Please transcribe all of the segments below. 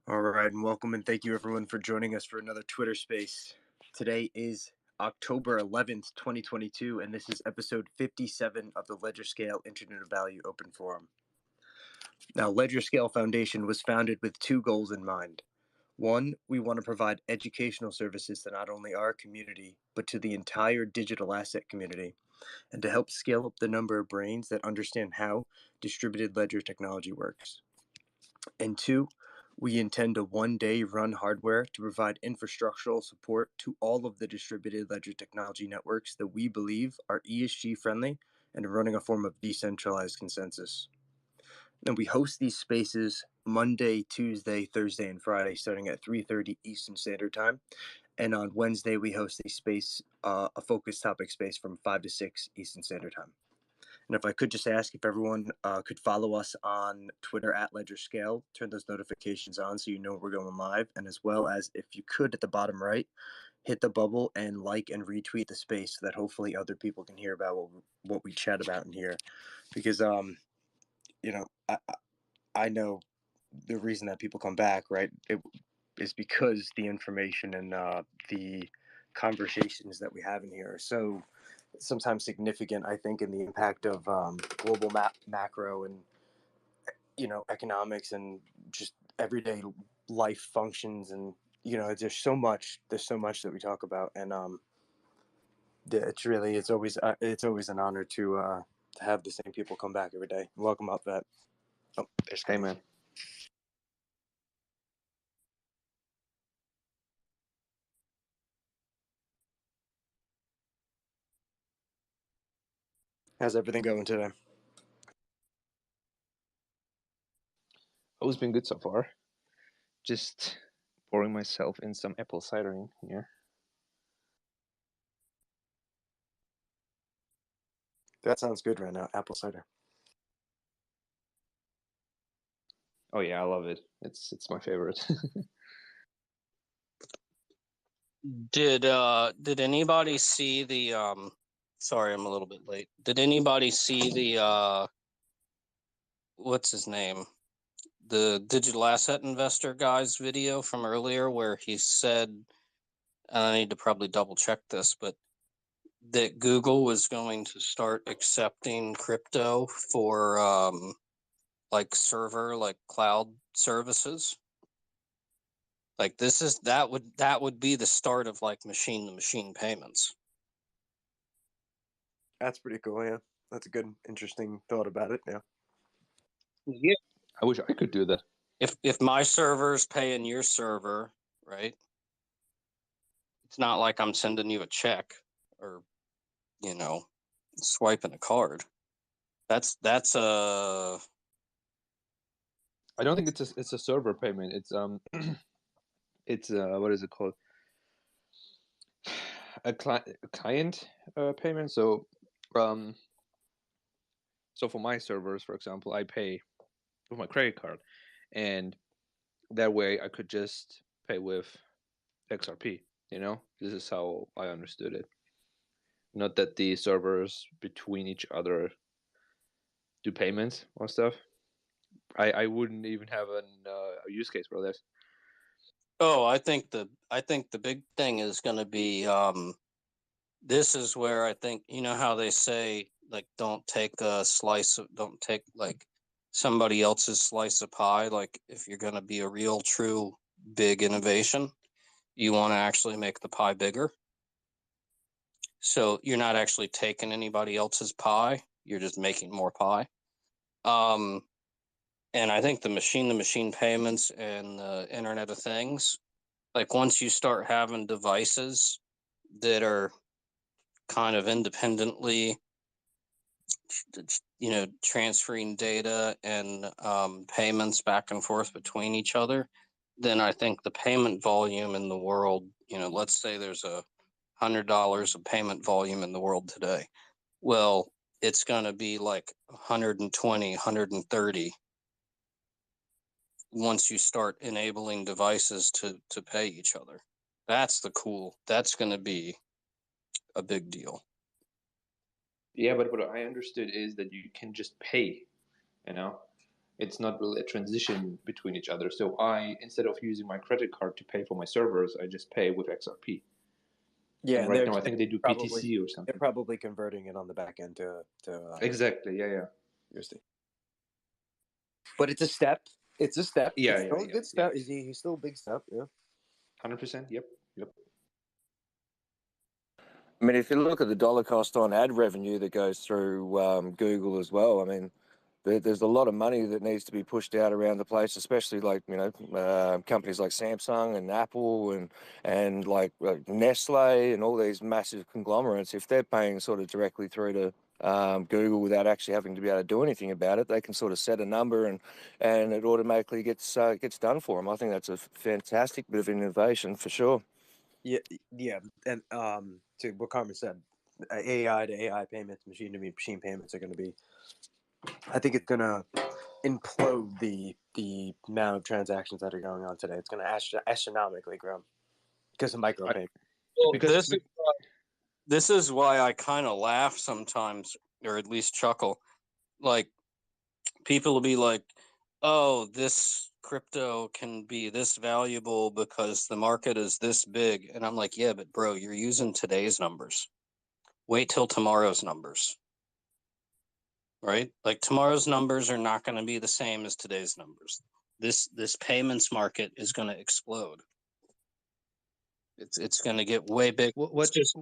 All right, and welcome and thank you everyone for joining us for another Twitter space. Today is October 11th, 2022, and this is episode 57 of the ledgerscale Internet of Value Open Forum. Now, ledgerscale Foundation was founded with two goals in mind. One, we want to provide educational services to not only our community, but to the entire digital asset community, and to help scale up the number of brains that understand how distributed ledger technology works. And two, we intend to one day run hardware to provide infrastructural support to all of the distributed ledger technology networks that we believe are ESG friendly and running a form of decentralized consensus. And we host these spaces Monday, Tuesday, Thursday, and Friday starting at 3:30 Eastern Standard Time. And on Wednesday, we host a space, a focus topic space from 5 to 6 Eastern Standard Time. And if I could just ask if everyone could follow us on Twitter at ledgerscale, turn those notifications on so you know we're going live. And as well as if you could at the bottom right, hit the bubble and like and retweet the space so that hopefully other people can hear about what we chat about in here. Because, you know, I know the reason that people come back, right, it is because the information and the conversations that we have in here are so sometimes significant, I think, in the impact of global macro and economics and just everyday life functions. And there's so much that we talk about. And it's always an honor to have the same people come back every day. Welcome up, Vet. Oh, there's Hey, man. How's everything going today? Always been good so far. Just pouring myself in some apple cider in here. That sounds good right now. Apple cider. Oh yeah, I love it. It's my favorite. Did anybody see the sorry, I'm a little bit late. Did anybody see the what's his name? The digital asset investor guy's video from earlier where he said, and I need to probably double check this, but that Google was going to start accepting crypto for like cloud services. Like that would be the start of like machine to machine payments. That's pretty cool. Yeah, that's a good, interesting thought about it. Yeah. Yeah. I wish I could do that. If my server's paying your server, right? It's not like I'm sending you a check or swiping a card. That's I don't think it's a server payment. It's it's what is it called? A client payment. So for my servers, for example, I pay with my credit card, and that way I could just pay with XRP. This is how I understood it. Not that the servers between each other do payments or stuff. I wouldn't even have a use case for this. Oh, I think the big thing is going to be this is where I think how they say like don't take somebody else's slice of pie. Like if you're going to be a real, true, big innovation, you want to actually make the pie bigger. So you're not actually taking anybody else's pie. You're just making more pie. And I think the machine payments and the Internet of Things, like once you start having devices that are kind of independently, transferring data and payments back and forth between each other, then I think the payment volume in the world, let's say there's $100 of payment volume in the world today. Well, it's going to be like 120, 130 once you start enabling devices to pay each other. That's going to be a big deal. Yeah, but what I understood is that you can just pay, it's not really a transition between each other. So instead of using my credit card to pay for my servers, I just pay with XRP. Yeah, and right now I think they do PTC or They're something. probably converting it on the back end to Exactly. Yeah. USD. But it's a step. It's a step. Yeah, It's yeah, still a yeah, good step. He's still a big step. Yeah. 100%. Yep. I mean, if you look at the dollar cost on ad revenue that goes through Google as well, I mean, there's a lot of money that needs to be pushed out around the place, especially like companies like Samsung and Apple and like Nestle and all these massive conglomerates. If they're paying sort of directly through to Google without actually having to be able to do anything about it, they can sort of set a number and it automatically gets done for them. I think that's a fantastic bit of innovation for sure. Yeah, and to what Carmen said, AI to AI payments, machine to machine payments are going to be. I think it's going to implode the amount of transactions that are going on today. It's going to astronomically grow because of micropayment. Well, Because this is why I kind of laugh sometimes, or at least chuckle. Like people will be like, "Oh, this crypto can be this valuable because the market is this big," and I'm like, "Yeah, but bro, you're using today's numbers. Wait till tomorrow's numbers." Right? Like tomorrow's numbers are not going to be the same as today's numbers. This payments market is going to explode. It's going to get way big. It's just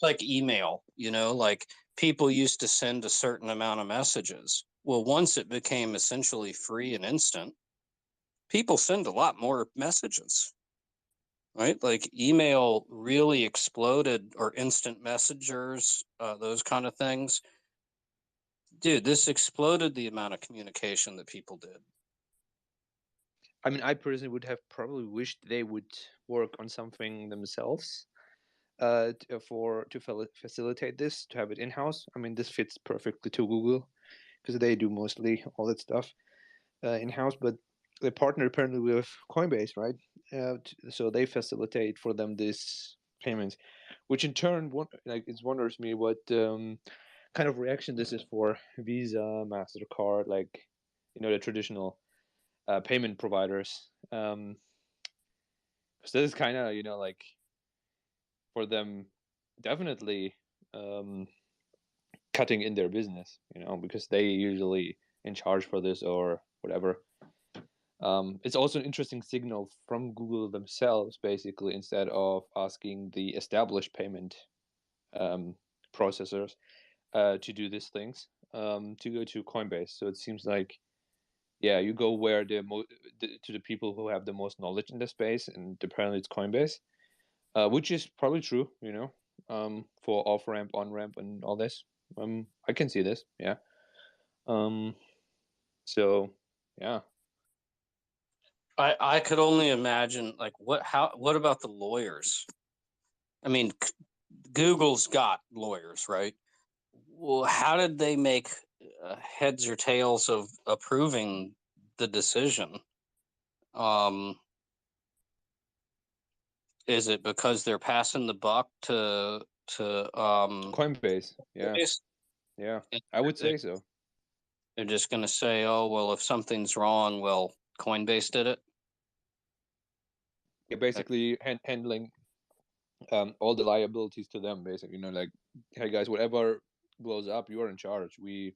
like email, like people used to send a certain amount of messages. Well, once it became essentially free and instant, people send a lot more messages. Right? Like email really exploded, or instant messengers, those kind of things. Dude, this exploded the amount of communication that people did. I mean, I personally would have probably wished they would work on something themselves to facilitate this, to have it in-house. I mean, this fits perfectly to Google because they do mostly all that stuff in-house, but they partner apparently with Coinbase, right? So they facilitate for them this payments, which in turn, it wonders me what kind of reaction this is for Visa, MasterCard, the traditional payment providers. Because this is kind of for them definitely cutting in their business, because they usually in charge for this or whatever. It's also an interesting signal from Google themselves, basically, instead of asking the established payment processors to do these things, to go to Coinbase. So it seems like, yeah, you go where to the people who have the most knowledge in the space, and apparently it's Coinbase, which is probably true, for off ramp, on ramp, and all this. I can see this, yeah. So yeah. I could only imagine, like, what about the lawyers? I mean, Google's got lawyers, right? Well, how did they make heads or tails of approving the decision? Is it because they're passing the buck to Coinbase? Yeah, Coinbase? yeah, I would say so. They're just going to say, "Oh, well, if something's wrong, well, Coinbase did it." Yeah, basically handling all the liabilities to them. Basically, like, hey guys, whatever blows up, you're in charge. We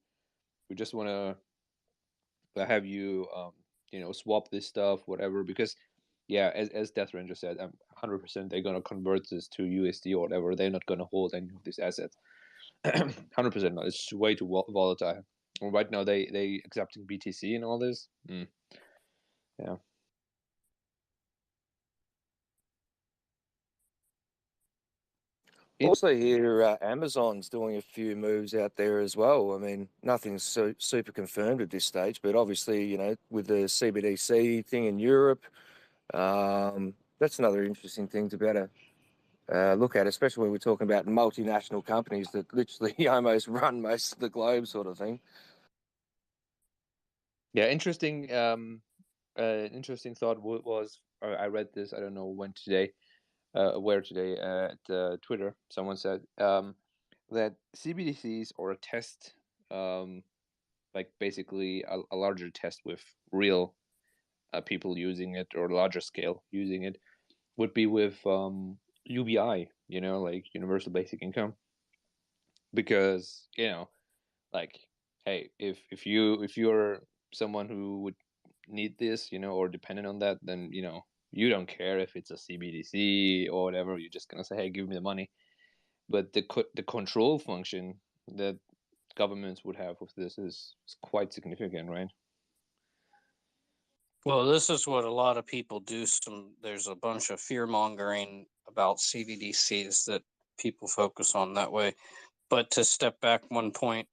We just want to have you, swap this stuff, whatever. Because, yeah, as Death Ranger said, 100% they're gonna convert this to USD or whatever. They're not gonna hold any of these assets. 100% not. It's way too volatile. Right now, they accepting BTC and all this. Yeah. Also, here Amazon's doing a few moves out there as well. I mean, nothing's super confirmed at this stage, but obviously, with the CBDC thing in Europe, that's another interesting thing to better look at, especially when we're talking about multinational companies that literally almost run most of the globe, sort of thing. Yeah, interesting. Interesting thought was I read this. I don't know when today. Where today at Twitter, someone said that CBDCs or a test, like basically a larger test with real people using it or larger scale using it, would be with UBI, like Universal Basic Income, because like, hey, if you're someone who would need this, or dependent on that, then you don't care if it's a CBDC or whatever. You're just gonna say, hey, give me the money. But the control function that governments would have with this is quite significant, right? Well, this is what a lot of people do. There's a bunch of fear mongering about CBDCs that people focus on that way. But to step back one point,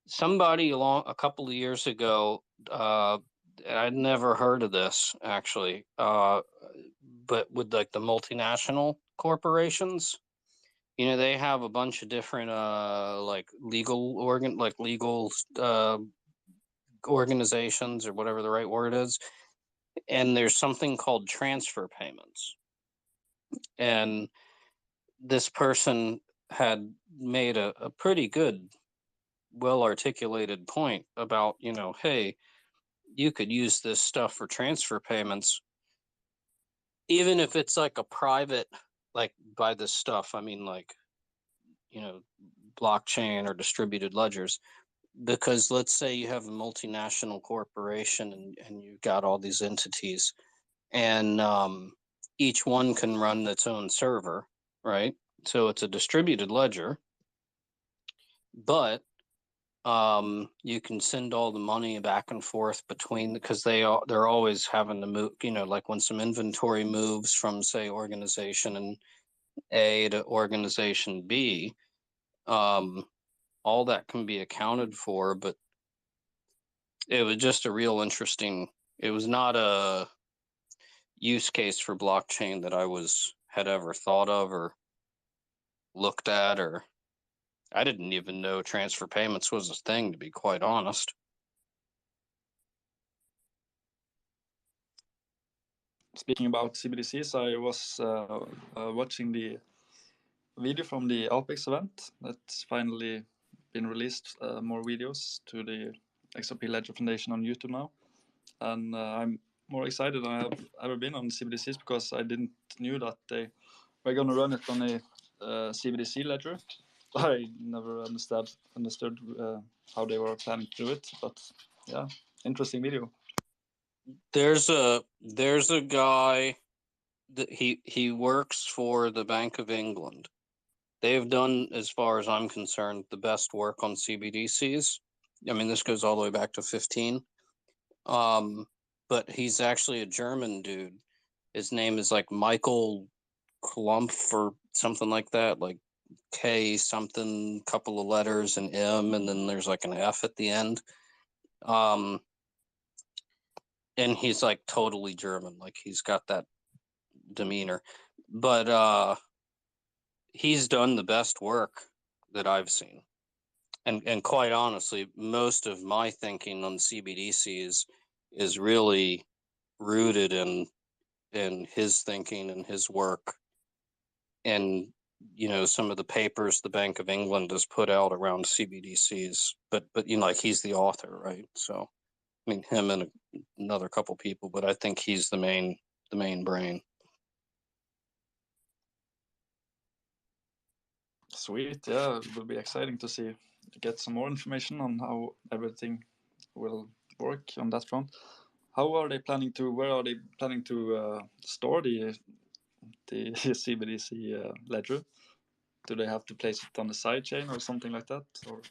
somebody a couple of years ago, I'd never heard of this actually, but with like the multinational corporations, they have a bunch of different like legal organizations, or whatever the right word is, and there's something called transfer payments. And this person had made a pretty good, well articulated point about, hey, you could use this stuff for transfer payments, even if it's like a private, like by this stuff, I mean, like, blockchain or distributed ledgers. Because let's say you have a multinational corporation, and you've got all these entities, and each one can run its own server, right? So it's a distributed ledger, but you can send all the money back and forth between, because they're always having to move, like when some inventory moves from, say, organization A to organization B, all that can be accounted for. But it was just a real interesting, it was not a use case for blockchain that I had ever thought of or looked at, or I didn't even know transfer payments was a thing, to be quite honest. Speaking about CBDCs, I was watching the video from the Alpex event that's finally been released, more videos to the XRP Ledger Foundation on YouTube now. And I'm more excited than I have ever been on CBDCs, because I didn't knew that they were going to run it on a CBDC ledger. I never understood how they were planning to do it, but yeah, interesting video. There's a guy that he works for the Bank of England. They've done, as far as I'm concerned, the best work on CBDCs. I mean, this goes all the way back to 15. But he's actually a German dude. His name is like Michael Klumpf or something like that, like K something, couple of letters, an M, and then there's like an F at the end. And he's like totally German, like he's got that demeanor. But he's done the best work that I've seen. And quite honestly, most of my thinking on CBDCs is really rooted in his thinking and his work, and some of the papers the Bank of England has put out around CBDCs. But like, he's the author, right? So I mean, him and another couple people, but I think he's the main brain. Sweet, yeah, it will be exciting to see get some more information on how everything will work on that front. How are they planning to? Where are they planning to store the CBDC ledger? Do they have to place it on the side chain or something like that? Or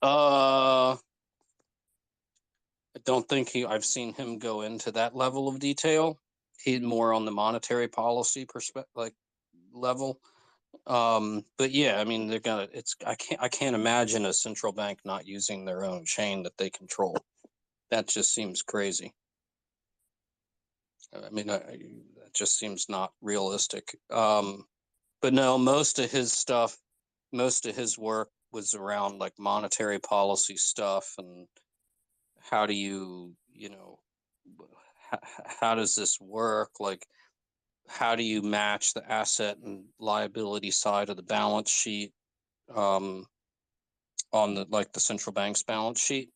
I don't think I've seen him go into that level of detail. He's more on the monetary policy level. But yeah, I mean, I can't imagine a central bank not using their own chain that they control. That just seems crazy. I mean, that just seems not realistic. But no, most of his work was around like monetary policy stuff and how do how does this work? Like, how do you match the asset and liability side of the balance sheet on the central bank's balance sheet?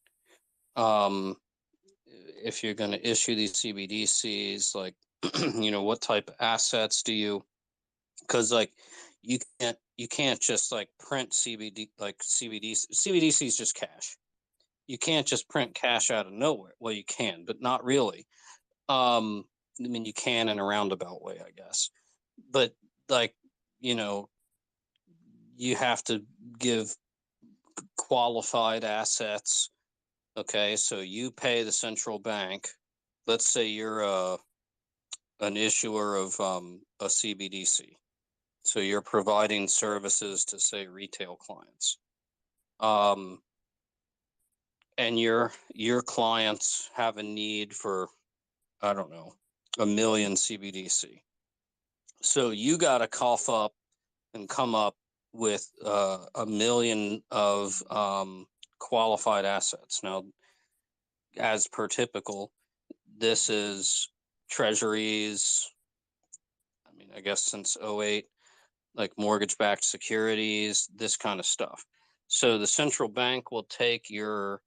If you're going to issue these CBDCs, like, what type of assets do you? Because like you can't just like print CBDC is just cash. You can't just print cash out of nowhere. Well, you can, but not really. I mean, you can in a roundabout way, I guess. But like, you have to give qualified assets. Okay, so you pay the central bank. Let's say you're an issuer of a CBDC. So you're providing services to, say, retail clients. And your clients have a need for, I don't know, 1 million CBDC. So you got to cough up and come up with 1 million of qualified assets. Now, as per typical, this is treasuries. I mean, I guess since 08, like mortgage-backed securities, this kind of stuff. So the central bank will take your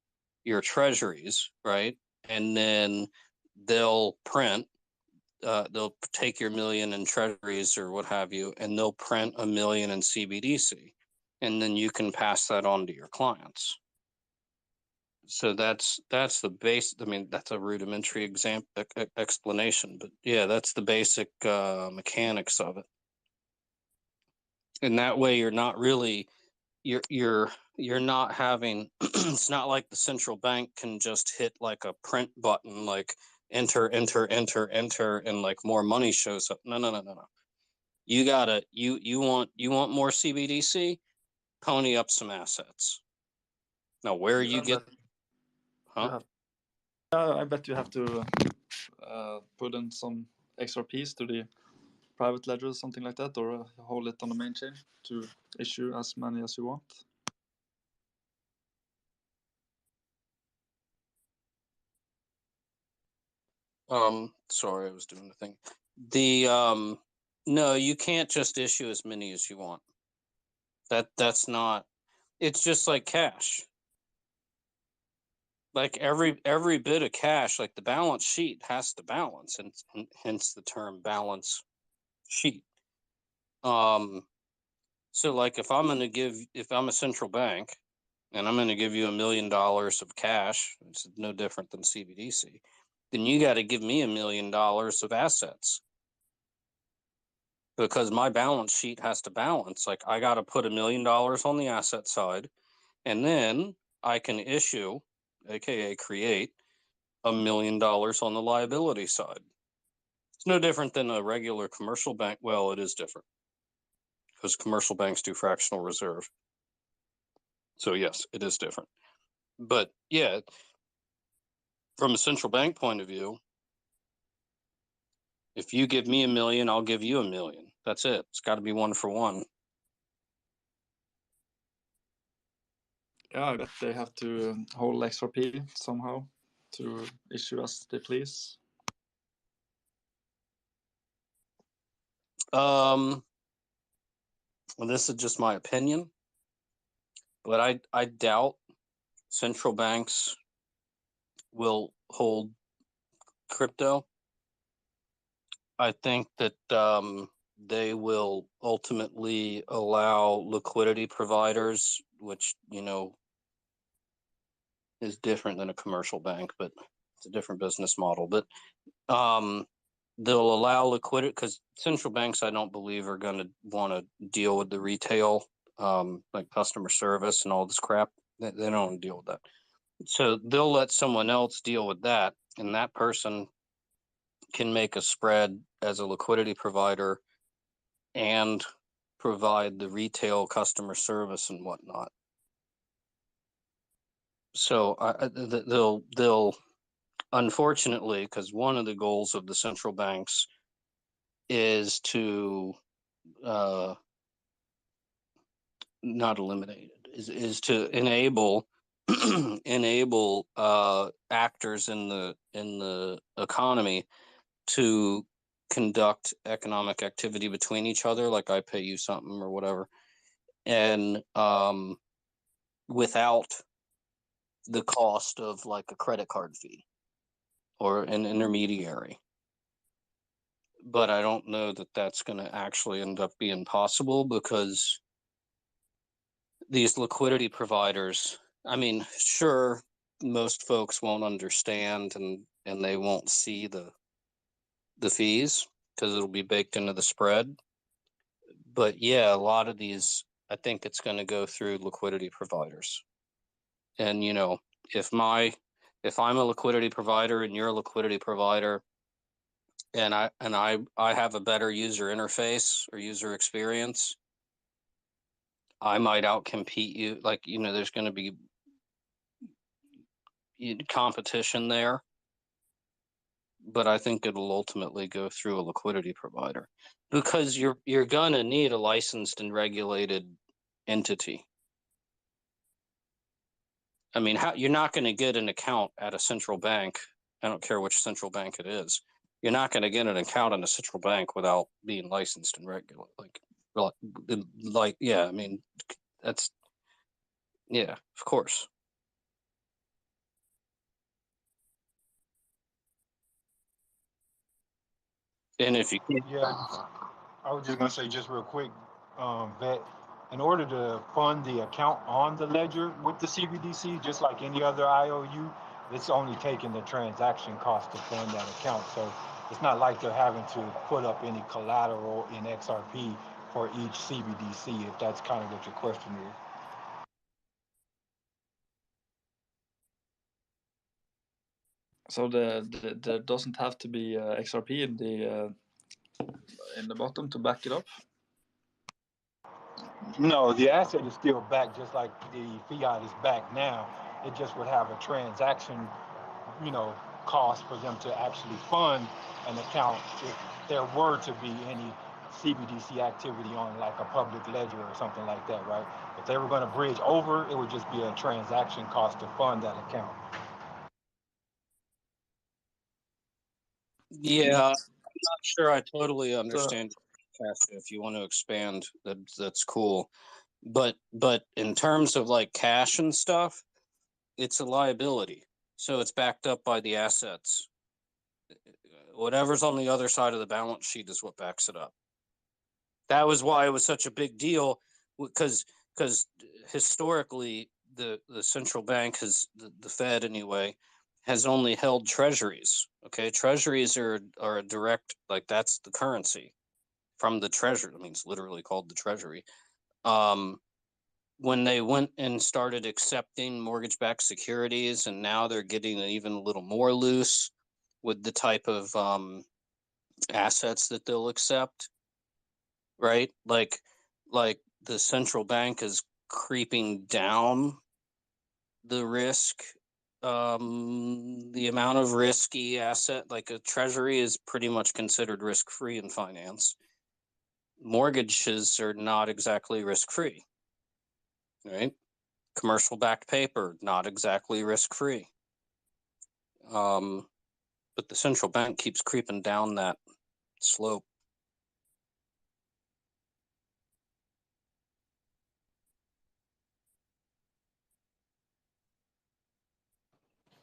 treasuries, right? And then they'll take your 1 million in treasuries or what have you, and they'll print 1 million in CBDC. And then you can pass that on to your clients. So that's the base. I mean, that's a rudimentary explanation, but yeah, that's the basic mechanics of it. And that way you're not really you're not having it's not like the central bank can just hit like a print button, like enter and like more money shows up. No. You gotta you want more CBDC, pony up some assets. Now where you get I bet you have to put in some XRPs to the private ledger or something like that, or hold it on the main chain to issue as many as you want. Sorry, I was doing the thing. No, you can't just issue as many as you want. That's not. It's just like cash. Like every bit of cash, like the balance sheet has to balance, and hence the term balance sheet. So like if I'm a central bank and I'm going to give you $1 million of cash, it's no different than CBDC, then you got to give me $1 million of assets because my balance sheet has to balance. Like I got to put $1 million on the asset side, and then I can issue, aka create, $1 million on the liability side. It's no different than a regular commercial bank. Well, it is different because commercial banks do fractional reserve. So yes, it is different. But yeah, from a central bank point of view, if you give me $1 million, I'll give you $1 million. That's it. It's got to be 1 for 1. Yeah, I bet they have to hold XRP somehow to issue as they please. Well, this is just my opinion, but I doubt central banks will hold crypto. I think that they will ultimately allow liquidity providers, which, is different than a commercial bank, but it's a different business model. But they'll allow liquidity, because central banks, I don't believe, are going to want to deal with the retail, like customer service and all this crap. They don't want to deal with that. So they'll let someone else deal with that, and that person can make a spread as a liquidity provider and provide the retail customer service and whatnot. So they'll unfortunately, because one of the goals of the central banks is to not eliminate it, is to enable enable actors in the economy to conduct economic activity between each other, like I pay you something or whatever, and without the cost of like a credit card fee or an intermediary. But I don't know that that's going to actually end up being possible, because these liquidity providers, I mean, sure, most folks won't understand, and they won't see the fees because it'll be baked into the spread. But yeah, a lot of these, I think it's going to go through liquidity providers. And if I'm a liquidity provider and you're a liquidity provider, and I have a better user interface or user experience, I might outcompete you. Like, there's going to be competition there, but I think it'll ultimately go through a liquidity provider, because you're going to need a licensed and regulated entity. I mean, you're not going to get an account at a central bank. I don't care which central bank it is. You're not going to get an account in a central bank without being licensed and regulated. Yeah, I mean, that's, yeah, of course. And if you can't, Yeah, I was just gonna say just real quick, that in order to fund the account on the ledger with the CBDC, just like any other IOU, it's only taking the transaction cost to fund that account. So it's not like they're having to put up any collateral in XRP for each CBDC, if that's kind of what your question is. So there doesn't have to be XRP in the bottom to back it up. No, the asset is still back, just like the fiat is back now. It just would have a transaction, cost for them to actually fund an account if there were to be any CBDC activity on like a public ledger or something like that, right? If they were going to bridge over, it would just be a transaction cost to fund that account. yeah, I'm not sure I totally understand. If you want to expand, that's cool. But in terms of like cash and stuff, it's a liability. So it's backed up by the assets. Whatever's on the other side of the balance sheet is what backs it up. That was why it was such a big deal, because historically the central bank has, the Fed anyway, has only held treasuries. Okay, treasuries are a direct, like, that's the currency from the treasury. I mean, it's literally called the treasury. When they went and started accepting mortgage-backed securities, and now they're getting even a little more loose with the type of assets that they'll accept, right? Like the central bank is creeping down the risk, the amount of risky asset. Like a treasury is pretty much considered risk-free in finance. Mortgages are not exactly risk-free, right? Commercial backed paper, not exactly risk-free. But the central bank keeps creeping down that slope.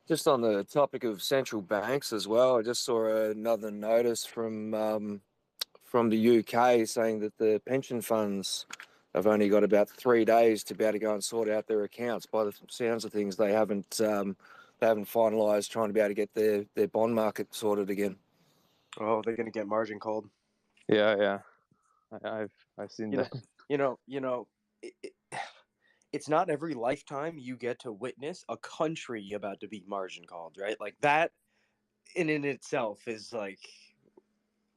Just on the topic of central banks as well, I just saw another notice from from the UK saying that the pension funds have only got about 3 days to be able to go and sort out their accounts. By the sounds of things, they haven't finalised trying to be able to get their bond market sorted again. Oh, they're gonna get margin called. Yeah. I've seen that. It's not every lifetime you get to witness a country about to be margin called, right? Like that in itself is like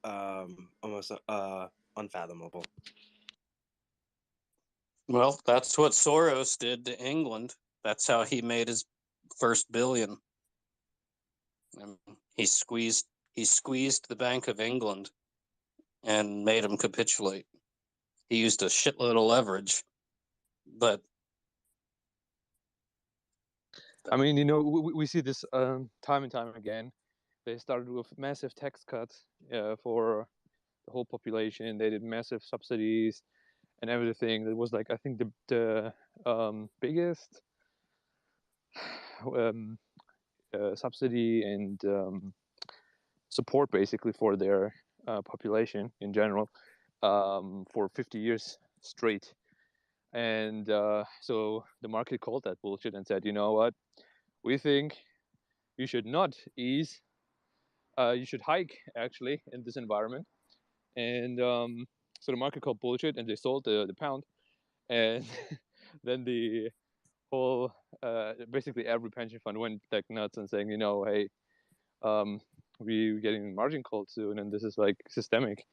almost unfathomable. Well, that's what Soros did to England. That's how he made his first billion. He squeezed the Bank of England and made them capitulate. He used a shitload of leverage, but I mean, we see this time and time again. They started with massive tax cuts for the whole population. They did massive subsidies and everything. It was like, I think the biggest subsidy and support basically for their population in general for 50 years straight. And so the market called that bullshit and said, you know what, we think you should not ease, you should hike actually in this environment. And so the market called bullshit and they sold the pound. And then the whole, basically every pension fund went like nuts and saying, hey, we're getting margin called soon and this is like systemic.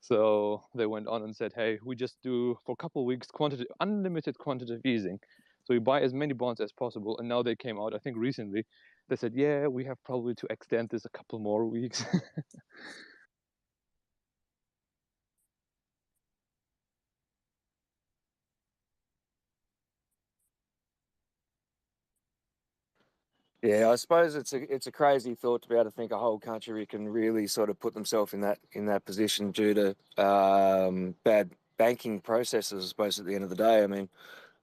So they went on and said, hey, we just do for a couple of weeks unlimited quantitative easing. So we buy as many bonds as possible. And now they came out, I think recently, they said, yeah, we have probably to extend this a couple more weeks. Yeah, I suppose it's a crazy thought to be able to think a whole country can really sort of put themselves in that position due to bad banking processes. I suppose at the end of the day, I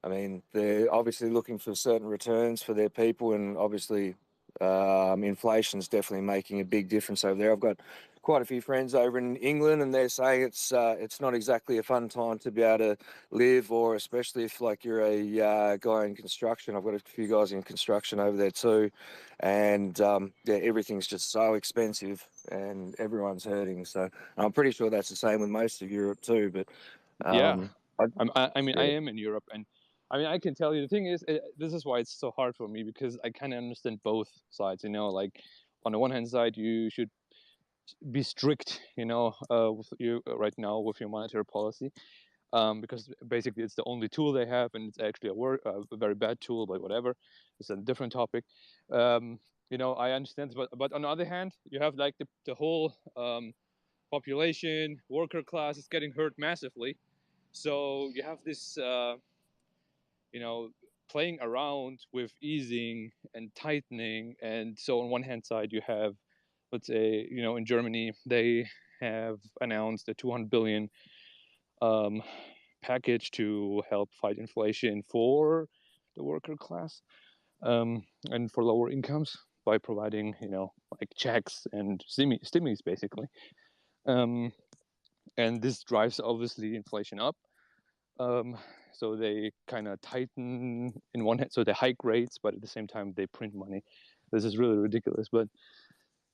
mean, they're obviously looking for certain returns for their people, and obviously, inflation's definitely making a big difference over there. I've got quite a few friends over in England, and they're saying it's not exactly a fun time to be able to live, or especially if like you're a guy in construction. I've got a few guys in construction over there too, and yeah, everything's just so expensive, and everyone's hurting. So I'm pretty sure that's the same with most of Europe too. But yeah, I yeah. am in Europe, and I mean, I can tell you the thing is, this is why it's so hard for me, because I kind of understand both sides. Like on the one hand side, you should be strict, with you right now with your monetary policy, because basically it's the only tool they have, and it's actually a very bad tool, but whatever, it's a different topic. I understand, but on the other hand, you have like the whole population, worker class is getting hurt massively. So you have this, playing around with easing and tightening. And so on one hand side, you have, let's say, in Germany, they have announced a 200 billion package to help fight inflation for the worker class, and for lower incomes by providing, like checks and stimmies basically. And this drives obviously inflation up. So they kind of tighten in one hand, so they hike rates, but at the same time they print money. This is really ridiculous. But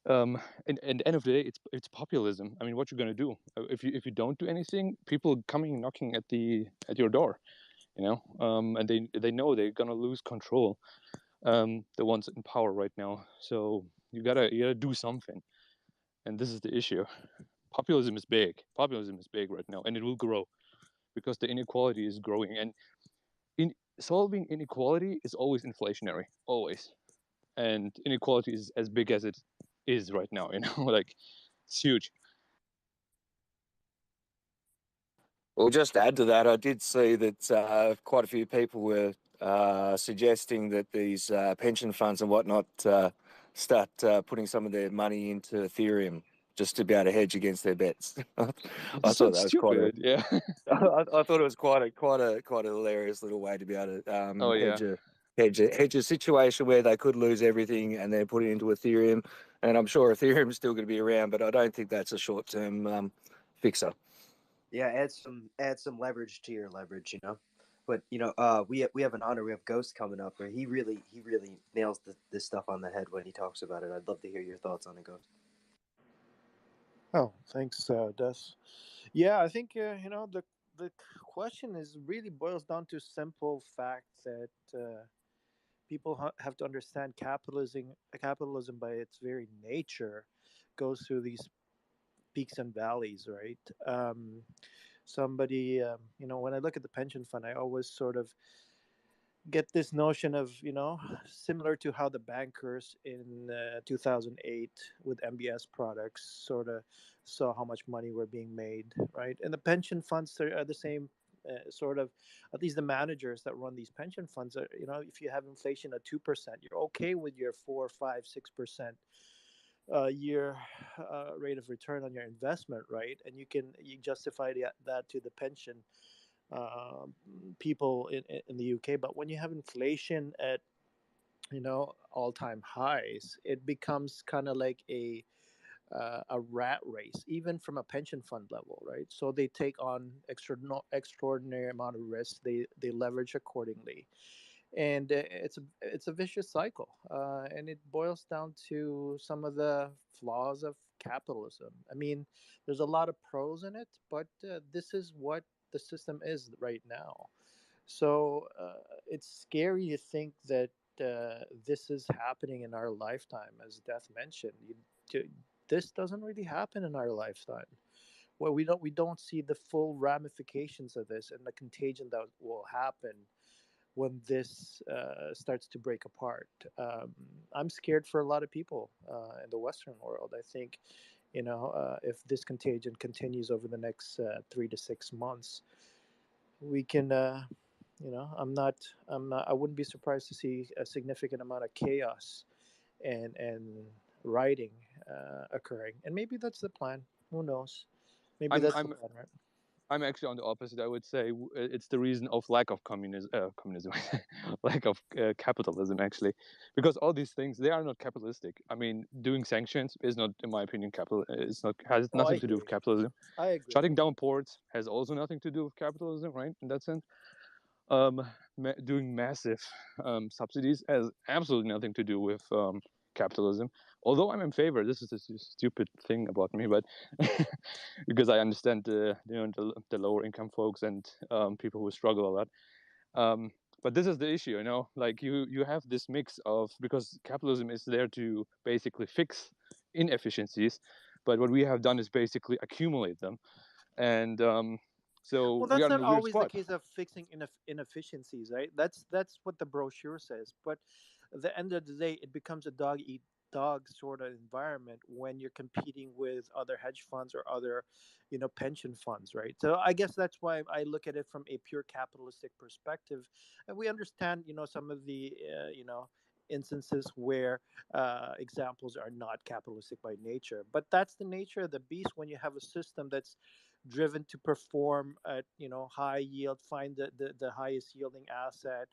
and at the end of the day, it's populism. I mean, what you're gonna do if you don't do anything? People coming knocking at your door, and they know they're gonna lose control. The ones in power right now. So you gotta do something, and this is the issue. Populism is big. Populism is big right now, and it will grow because the inequality is growing. And solving inequality is always inflationary, always. And inequality is as big as it is right now. Like it's huge. Well, just to add to that, I did see that quite a few people were suggesting that these pension funds and whatnot start putting some of their money into Ethereum just to be able to hedge against their bets. I This thought sounds that was quite stupid. Yeah. I thought it was quite a hilarious little way to be able to Oh yeah. hedge a situation where they could lose everything and then put it into Ethereum. And I'm sure Ethereum's still going to be around, but I don't think that's a short term fixer. Yeah, add some leverage to your leverage, you know. But we have an honor. We have Ghost coming up, where he really nails this stuff on the head when he talks about it. I'd love to hear your thoughts on it, Ghost. Oh, thanks, Des. Yeah, I think the question is really boils down to simple fact that people have to understand capitalism by its very nature goes through these peaks and valleys, right? Somebody, when I look at the pension fund, I always sort of get this notion of, similar to how the bankers in 2008 with MBS products sort of saw how much money were being made, right? And the pension funds are the same sort of, at least the managers that run these pension funds are, if you have inflation at 2%, you're okay with your 4, 5, 6% year rate of return on your investment, right? And you justify that to the pension uh, people in the UK. But when you have inflation at all-time highs, it becomes kind of like a rat race, even from a pension fund level, right? So they take on extraordinary amount of risk. They leverage accordingly, and it's a vicious cycle, and it boils down to some of the flaws of capitalism. I mean, there's a lot of pros in it, but this is what the system is right now. So it's scary to think that this is happening in our lifetime, as Death mentioned. This doesn't really happen in our lifetime. Well, we don't see the full ramifications of this and the contagion that will happen when this starts to break apart. I'm scared for a lot of people in the Western world. I think, if this contagion continues over the next 3 to 6 months, we can. I wouldn't be surprised to see a significant amount of chaos and rioting occurring. And maybe that's the plan. Who knows? Maybe I'm that's the I'm plan, right? I'm actually on the opposite. I would say it's the reason of lack of communism, lack of capitalism, actually, because all these things, they are not capitalistic. I mean, doing sanctions is not, in my opinion, capital. It's not, has Oh, I nothing to do hear with you. capitalism. I agree. Shutting down ports has also nothing to do with capitalism, right? In that sense, doing massive subsidies has absolutely nothing to do with capitalism. Although I'm in favor, this is a stupid thing about me, but because I understand the lower income folks and people who struggle a lot. But this is the issue, like you have this mix of, because capitalism is there to basically fix inefficiencies, but what we have done is basically accumulate them, and so Well, we that's are in not a weird always the spot. case of fixing inefficiencies, right? That's what the brochure says. But at the end of the day, it becomes a dog eat dog sort of environment when you're competing with other hedge funds or other, pension funds, right? So I guess that's why I look at it from a pure capitalistic perspective, and we understand, some of the, instances where examples are not capitalistic by nature. But that's the nature of the beast when you have a system that's driven to perform at high yield, find the highest yielding asset,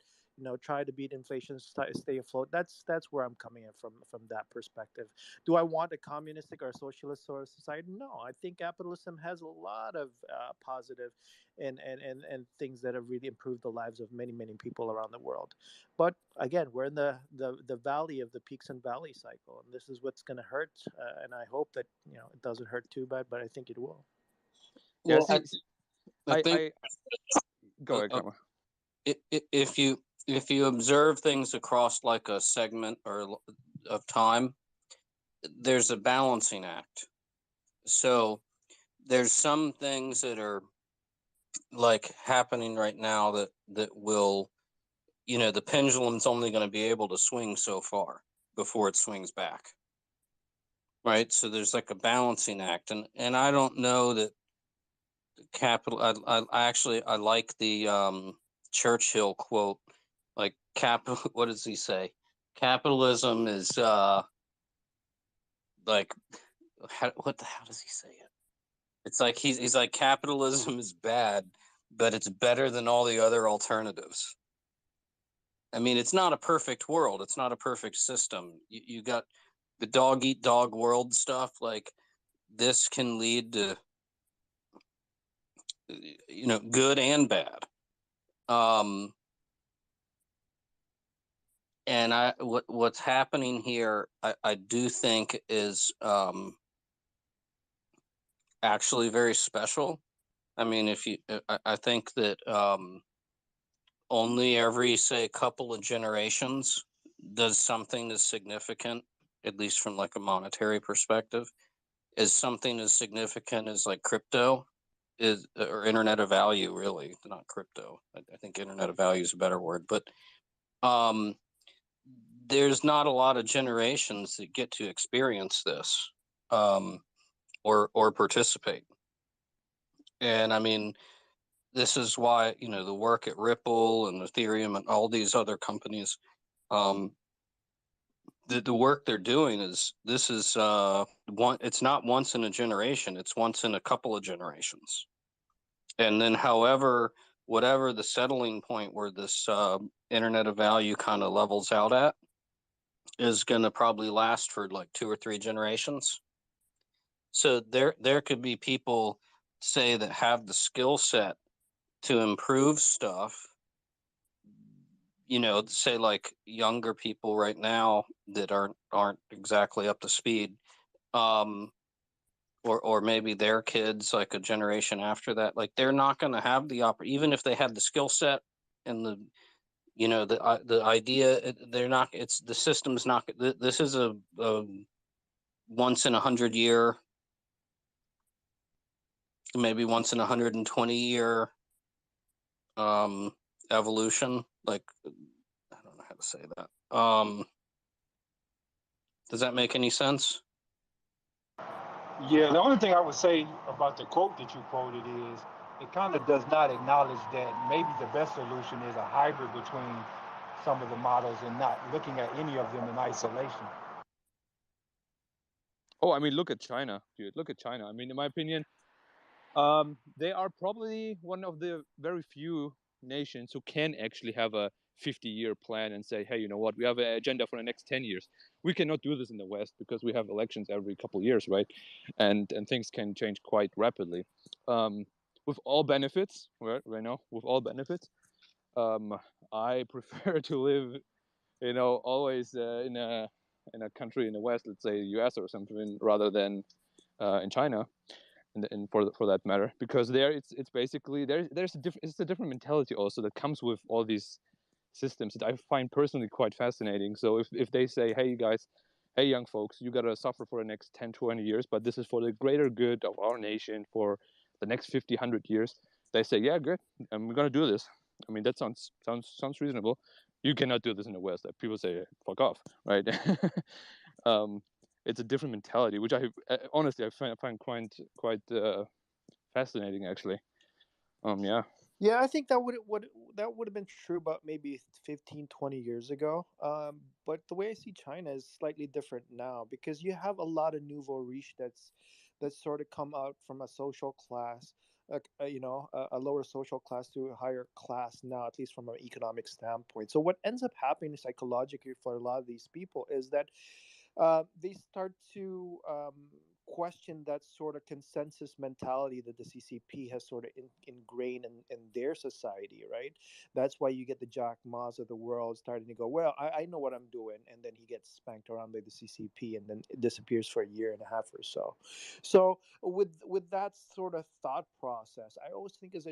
try to beat inflation, stay afloat. That's where I'm coming in from that perspective. Do I want a communistic or socialist sort of society? No, I think capitalism has a lot of positive and things that have really improved the lives of many people around the world. But again, we're in the valley of the peaks and valley cycle, and this is what's going to hurt, and I hope that it doesn't hurt too bad, but I think it will. Yeah, Well, see, I think I go uh, ahead, uh, Kama. if you observe things across like a segment of time, there's a balancing act. So there's some things that are like happening right now that will, the pendulum's only going to be able to swing so far before it swings back, right? So there's like a balancing act, and I don't know that capital. I actually I like the Churchill quote, like capital. What does he say? Capitalism is like how does he say it? It's like he's like capitalism is bad, but it's better than all the other alternatives. I mean, it's not a perfect world. It's not a perfect system. You got the dog eat dog world stuff. Like this can lead to good and bad. And what's happening here, I do think is actually very special. I mean, I think that only every, say, couple of generations does something as significant, at least from like a monetary perspective, is something as significant as like crypto is, or internet of value, really, not crypto. I think internet of value is a better word, but there's not a lot of generations that get to experience this or participate. And I mean, this is why, the work at Ripple and Ethereum and all these other companies, the work they're doing is, this is it's not once in a generation, it's once in a couple of generations. And then whatever the settling point where this internet of value kind of levels out at is going to probably last for like 2 or 3 generations. So there could be people, say, that have the skill set to improve stuff, say like younger people right now that aren't exactly up to speed, or maybe their kids like a generation after that, like they're not going to have the even if they had the skill set and the idea, they're not, it's, the system's not, this is a once in 100 year, maybe once in 120 year evolution. Like, I don't know how to say that. Does that make any sense? Yeah, the only thing I would say about the quote that you quoted is it kind of does not acknowledge that maybe the best solution is a hybrid between some of the models and not looking at any of them in isolation. Oh, I mean, look at China, dude. Look at China. I mean, in my opinion, they are probably one of the very few nations who can actually have a 50-year plan and say, hey, you know what, we have an agenda for the next 10 years. We cannot do this in the West because we have elections every couple of years, right? And things can change quite rapidly. With all benefits, right now, with all benefits, I prefer to live, always in a country in the West, let's say US or something, rather than in China. And for that matter, because there it's basically there's a different mentality also that comes with all these systems that I find personally quite fascinating. So if they say, hey, you guys, hey, young folks, you got to suffer for the next 10, 20 years, but this is for the greater good of our nation for the next 50, 100 years, they say, yeah, good, and we're going to do this. I mean, that sounds reasonable. You cannot do this in the West. People say, fuck off, right? It's a different mentality, which honestly I find quite fascinating, actually. Yeah. Yeah, I think that would have been true about maybe 15, 20 years ago. But the way I see China is slightly different now because you have a lot of nouveau riche that's sort of come out from a social class, a lower social class to a higher class now, at least from an economic standpoint. So what ends up happening psychologically for a lot of these people is that they start to question that sort of consensus mentality that the CCP has sort of ingrained in their society, right? That's why you get the Jack Ma's of the world starting to go, well, I know what I'm doing. And then he gets spanked around by the CCP and then it disappears for a year and a half or so. So with that sort of thought process, I always think as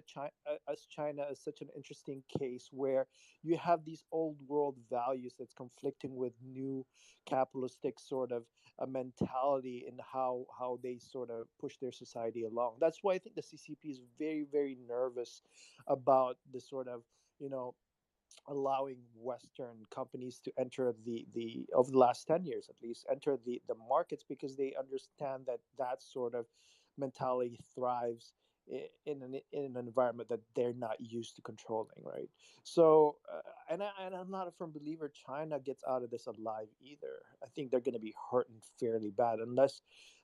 China is such an interesting case where you have these old world values that's conflicting with new capitalistic sort of a mentality in how they sort of push their society along. That's why I think the CCP is very, very nervous about the sort of, allowing Western companies to enter the over the last 10 years at least enter the markets because they understand that that sort of mentality thrives in an environment that they're not used to controlling, right? So and I'm not a firm believer China gets out of this alive either. I think they're going to be hurting fairly bad unless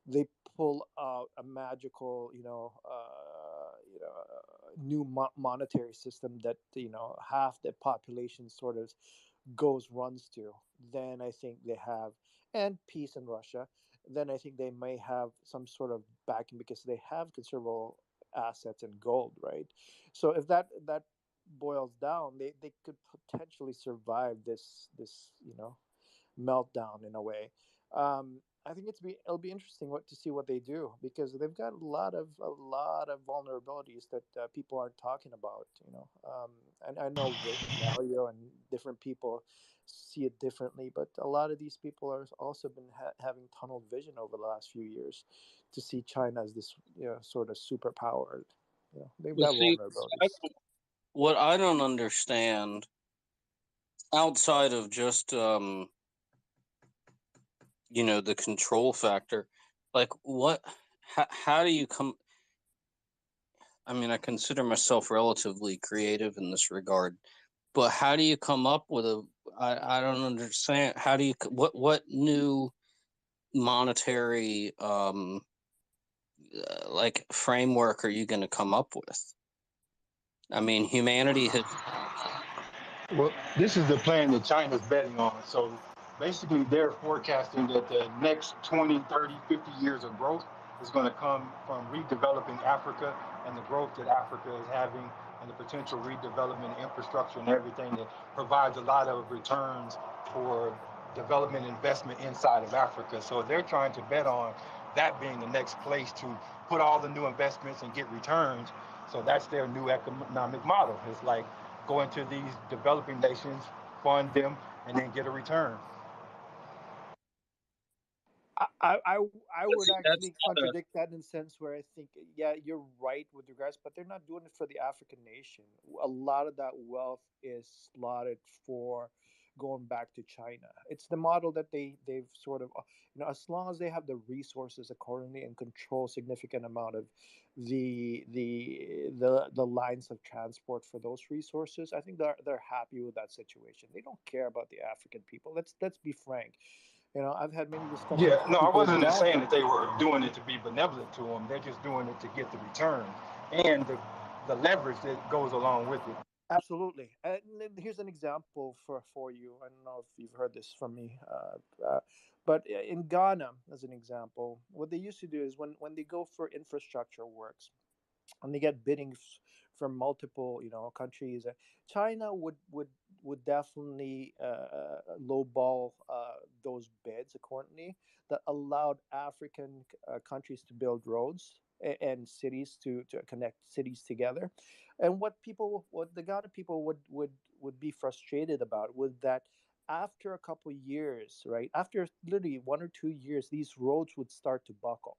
they pull out a magical new monetary system that half the population sort of runs to. Then I think they have, and peace in Russia, then I think they may have some sort of backing because they have considerable assets and gold, right? So if that boils down, they could potentially survive this meltdown in a way. I think it'll be interesting to see what they do, because they've got a lot of vulnerabilities that people aren't talking about. And I know Valio and different people see it differently, but a lot of these people are also been having tunnel vision over the last few years to see China as this sort of superpower. They've But got see, vulnerabilities. what I don't understand outside of just the control factor, like how do you come? I mean, I consider myself relatively creative in this regard, but how do you come up with I don't understand. How do you what new monetary like framework are you going to come up with? I mean, humanity has. Well, this is the plan that China's betting on. So basically, they're forecasting that the next 20, 30, 50 years of growth is going to come from redeveloping Africa and the growth that Africa is having and the potential redevelopment infrastructure and everything that provides a lot of returns for development investment inside of Africa. So they're trying to bet on that being the next place to put all the new investments and get returns. So that's their new economic model. It's like go into these developing nations, fund them, and then get a return. I would See, that's actually not a. contradict that in a sense where I think, yeah, you're right with regards, but they're not doing it for the African nation. A lot of that wealth is slotted for going back to China. It's the model that they've sort of, as long as they have the resources accordingly and control significant amount of the lines of transport for those resources, I think they're happy with that situation. They don't care about the African people. Let's be frank. I've had many discussions Yeah, with no, I people in wasn't saying Ghana. that they were doing it to be benevolent to them. They're just doing it to get the return and the leverage that goes along with it. Absolutely. And here's an example for you. I don't know if you've heard this from me, but in Ghana, as an example, what they used to do is when they go for infrastructure works, and they get bidding from multiple countries. China would definitely lowball those bids accordingly, that allowed African countries to build roads and cities to connect cities together. And what the Ghana people would be frustrated about was that after a couple of years, right, after literally 1 or 2 years, these roads would start to buckle.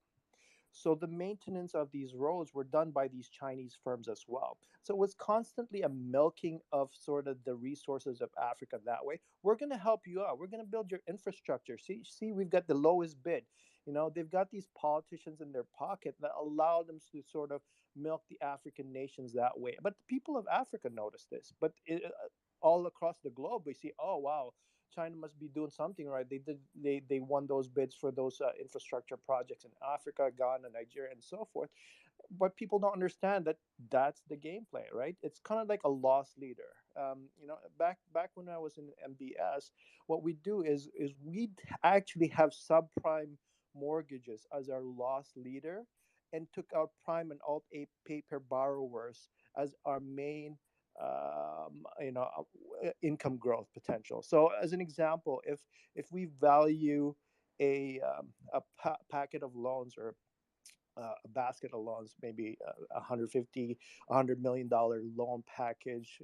So the maintenance of these roads were done by these Chinese firms as well. So it was constantly a milking of sort of the resources of Africa that way. We're going to help you out. We're going to build your infrastructure. See, we've got the lowest bid. They've got these politicians in their pocket that allow them to sort of milk the African nations that way. But the people of Africa notice this. But all across the globe, we see, oh wow, China must be doing something right. They won those bids for those infrastructure projects in Africa, Ghana, Nigeria, and so forth. But people don't understand that that's the gameplay, right? It's kind of like a loss leader. Back when I was in MBS, what we do is we actually have subprime mortgages as our loss leader, and took out prime and alt A paper borrowers as our main income growth potential. So as an example, if we value a packet of loans, or a basket of loans, maybe 150, $100 million loan package,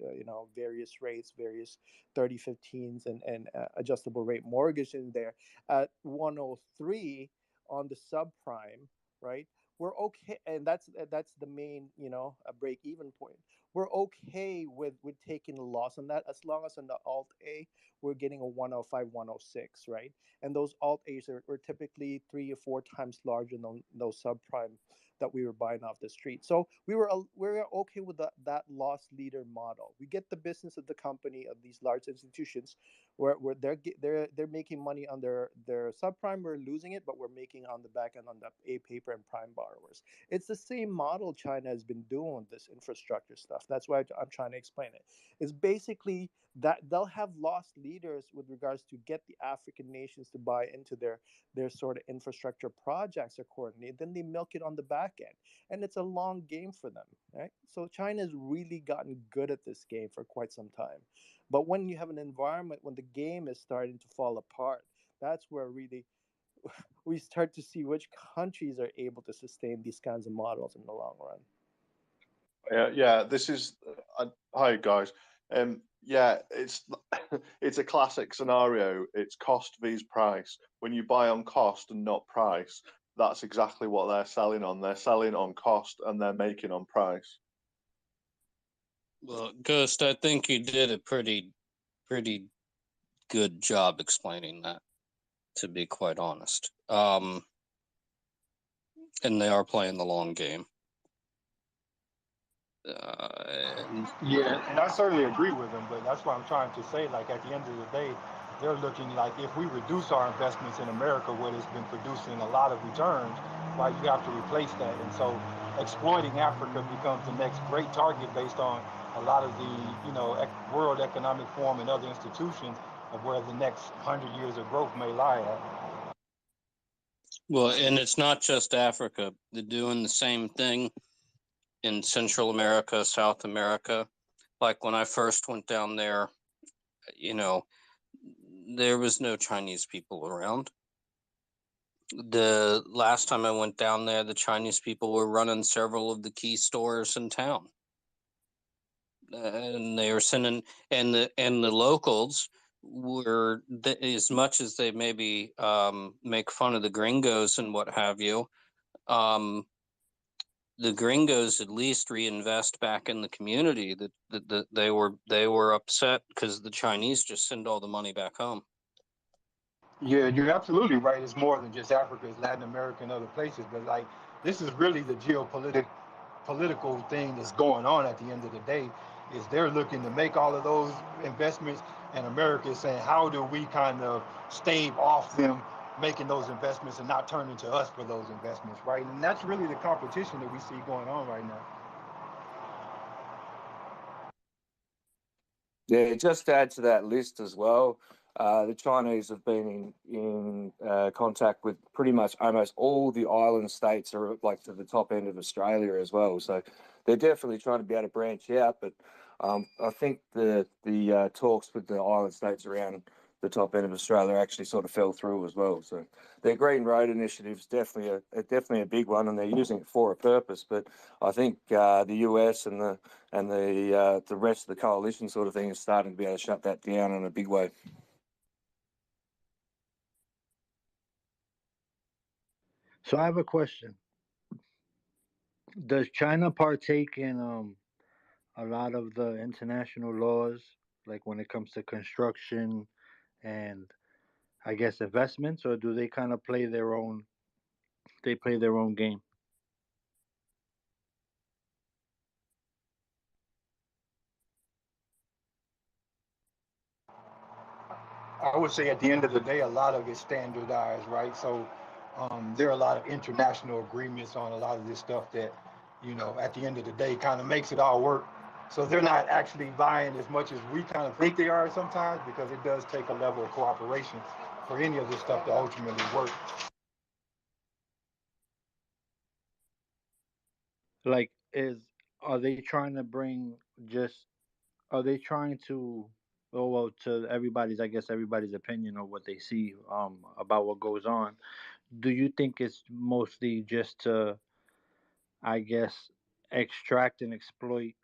various rates, various 30-15s and adjustable rate mortgage in there at 103 on the subprime, right? We're okay, and that's the main, a break even point. We're okay with taking a loss on that, as long as on the alt A we're getting a 105, 106, right? And those alt A's are typically 3 or 4 times larger than those subprime that we were buying off the street. So we were okay with that loss leader model. We get the business of the company of these large institutions, where they're making money on their subprime. We're losing it, but we're making on the back end on the A paper and prime bar. borrowers. It's the same model China has been doing this infrastructure stuff. That's why I'm trying to explain it. It's basically that they'll have lost leaders with regards to get the African nations to buy into their sort of infrastructure projects accordingly. Then they milk it on the back end, and it's a long game for them, right? So China's really gotten good at this game for quite some time, but when you have an environment when the game is starting to fall apart, that's where really we start to see which countries are able to sustain these kinds of models in the long run. Yeah. This is hi guys. Yeah, it's a classic scenario. It's cost vs price. When you buy on cost and not price, that's exactly what they're selling on. They're selling on cost and they're making on price. Well, Ghost, I think you did a pretty good job explaining that, to be quite honest. And they are playing the long game. Yeah, and I certainly agree with them, but that's what I'm trying to say. Like at the end of the day, they're looking like if we reduce our investments in America, where it's been producing a lot of returns, right, you have to replace that. And so exploiting Africa becomes the next great target based on a lot of the, World Economic Forum and other institutions of where the next 100 years of growth may lie at. Well, and it's not just Africa. They're doing the same thing in Central America, South America. Like when I first went down there, there was no Chinese people around. The last time I went down there, the Chinese people were running several of the key stores in town. And they were sending, and the locals were, as much as they maybe make fun of the gringos and what have you, the gringos at least reinvest back in the community. That they were upset because the Chinese just send all the money back home. Yeah, you're absolutely right. It's more than just Africa, it's Latin America and other places. But like, this is really the political thing that's going on at the end of the day. Is they're looking to make all of those investments, and America is saying, how do we kind of stave off them making those investments and not turning to us for those investments, right? And that's really the competition that we see going on right now. Yeah, just to add to that list as well, the Chinese have been in contact with pretty much almost all the island states, are like to the top end of Australia as well. So they're definitely trying to be able to branch out. But I think the talks with the island states around the top end of Australia actually sort of fell through as well. So their Green Road initiative is definitely a big one, and they're using it for a purpose. But I think the US and the rest of the coalition sort of thing is starting to be able to shut that down in a big way. So I have a question. Does China partake in a lot of the international laws, like when it comes to construction and I guess investments, or do they kind of play their own? They play their own game. I would say at the end of the day, a lot of it's standardized, right? So there are a lot of international agreements on a lot of this stuff that, at the end of the day, kind of makes it all work. So they're not actually buying as much as we kind of think they are sometimes, because it does take a level of cooperation for any of this stuff to ultimately work. Like, are they trying to bring just? Are they trying to? Oh well, to everybody's, I guess everybody's opinion of what they see about what goes on. Do you think it's mostly just to, I guess, extract and exploit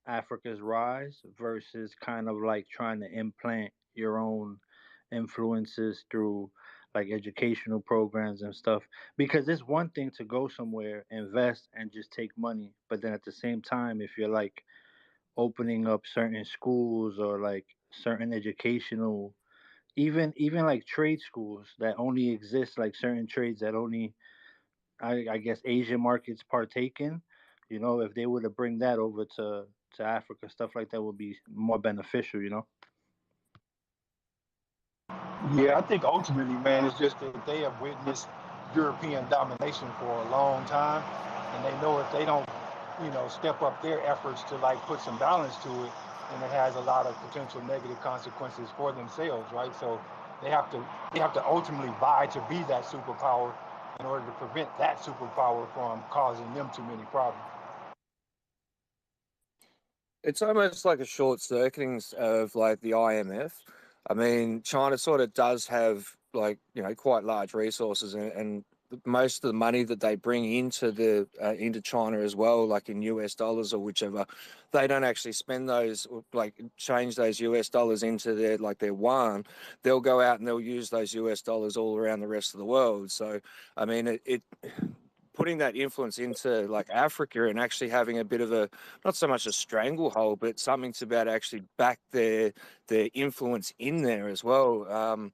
Africa's rise versus kind of like trying to implant your own influences through like educational programs and stuff? Because it's one thing to go somewhere, invest, and just take money, but then at the same time, if you're like opening up certain schools or like certain educational, even like trade schools that only exist, like certain trades that only I guess Asian markets partake in. If they were to bring that over to Africa, stuff like that would be more beneficial. Yeah, I think ultimately, man, it's just that they have witnessed European domination for a long time, and they know if they don't, step up their efforts to like put some balance to it, then it has a lot of potential negative consequences for themselves, right? So they have to ultimately vie to be that superpower in order to prevent that superpower from causing them too many problems. It's almost like a short circuiting of like the IMF. I mean, China sort of does have like quite large resources, and most of the money that they bring into China as well, like in US dollars or whichever, they don't actually spend those, like change those US dollars into their yuan. They'll go out and they'll use those US dollars all around the rest of the world. So I mean, it putting that influence into like Africa and actually having a bit of a, not so much a stranglehold, but something to about actually back their influence in there as well.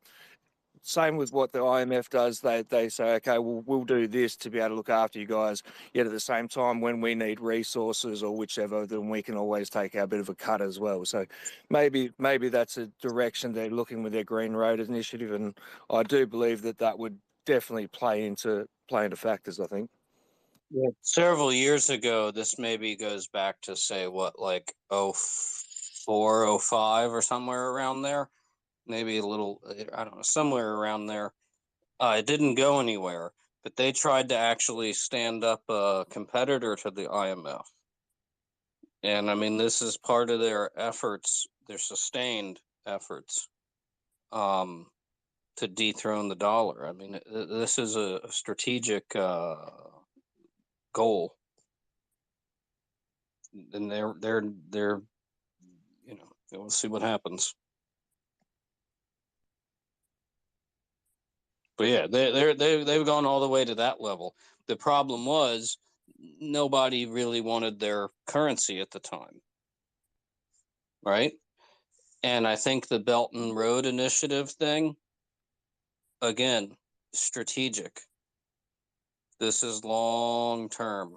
Same with what the IMF does. They say, okay, we'll do this to be able to look after you guys. Yet at the same time, when we need resources or whichever, then we can always take our bit of a cut as well. So maybe that's a direction they're looking with their Green Road initiative, and I do believe that would definitely play into factors, I think. Yeah. Several years ago, this maybe goes back to say what, like 04, 05 or somewhere around there. Maybe a little, I don't know, somewhere around there. It didn't go anywhere, but they tried to actually stand up a competitor to the IMF. And I mean, this is part of their efforts, their sustained efforts to dethrone the dollar. I mean, this is a strategic goal, and they're we'll see what happens. But yeah, they've gone all the way to that level. The problem was nobody really wanted their currency at the time, right? And I think the Belt and Road Initiative thing, again, strategic. This is long term,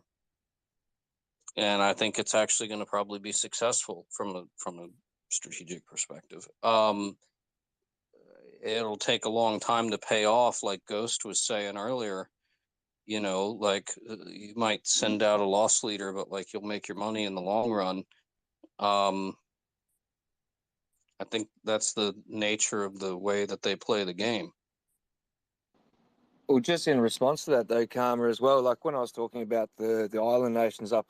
and I think it's actually going to probably be successful from a strategic perspective. It'll take a long time to pay off, like Ghost was saying earlier. Like you might send out a loss leader, but like you'll make your money in the long run. I think that's the nature of the way that they play the game. Well, just in response to that, though, Karma, as well, like when I was talking about the island nations up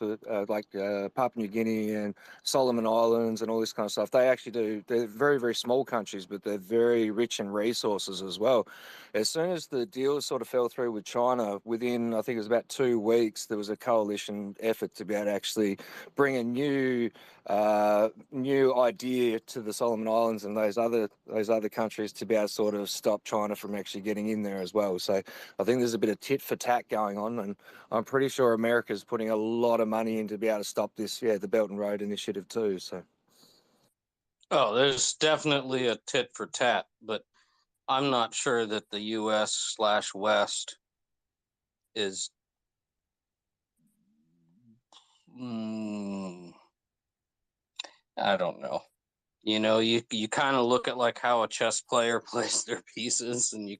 like Papua New Guinea and Solomon Islands and all this kind of stuff, they actually they're very, very small countries, but they're very rich in resources as well. As soon as the deal sort of fell through with China, within, I think it was about 2 weeks, there was a coalition effort to be able to actually bring a new idea to the Solomon Islands and those other countries to be able to sort of stop China from actually getting in there as well. So I think there's a bit of tit for tat going on, and I'm pretty sure America's putting a lot of money in to be able to stop this, the Belt and Road Initiative too. So, oh, there's definitely a tit for tat, but I'm not sure that the U.S./West is. I don't know. You kind of look at like how a chess player plays their pieces, and you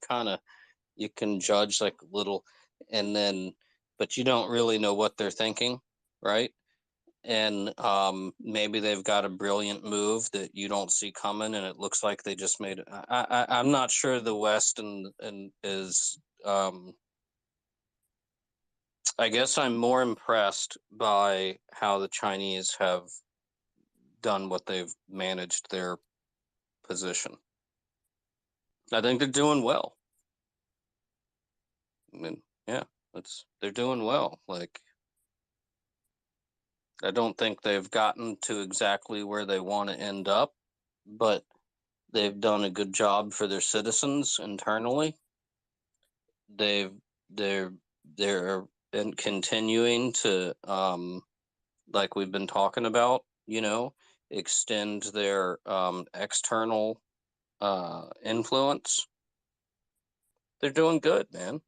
can judge like little, and then, but you don't really know what they're thinking, right? And maybe they've got a brilliant move that you don't see coming, and it looks like they just made it. I'm not sure the West and is. I guess I'm more impressed by how the Chinese have done what they've managed their position. I think they're doing well. I mean, yeah, they're doing well. Like, I don't think they've gotten to exactly where they want to end up, but they've done a good job for their citizens internally. They're been continuing to, like we've been talking about, extend their external influence. They're doing good, man.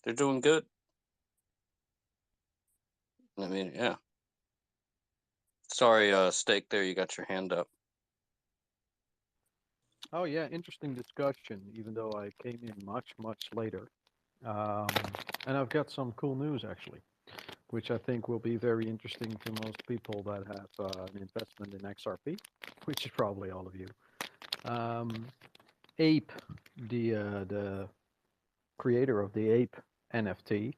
They're doing good. I mean, yeah. Sorry, Steak, there, you got your hand up. Oh yeah, interesting discussion. Even though I came in much later, Um, and I've got some cool news actually, which I think will be very interesting to most people that have an investment in XRP, which is probably all of you. Um, Ape, the creator of the Ape NFT,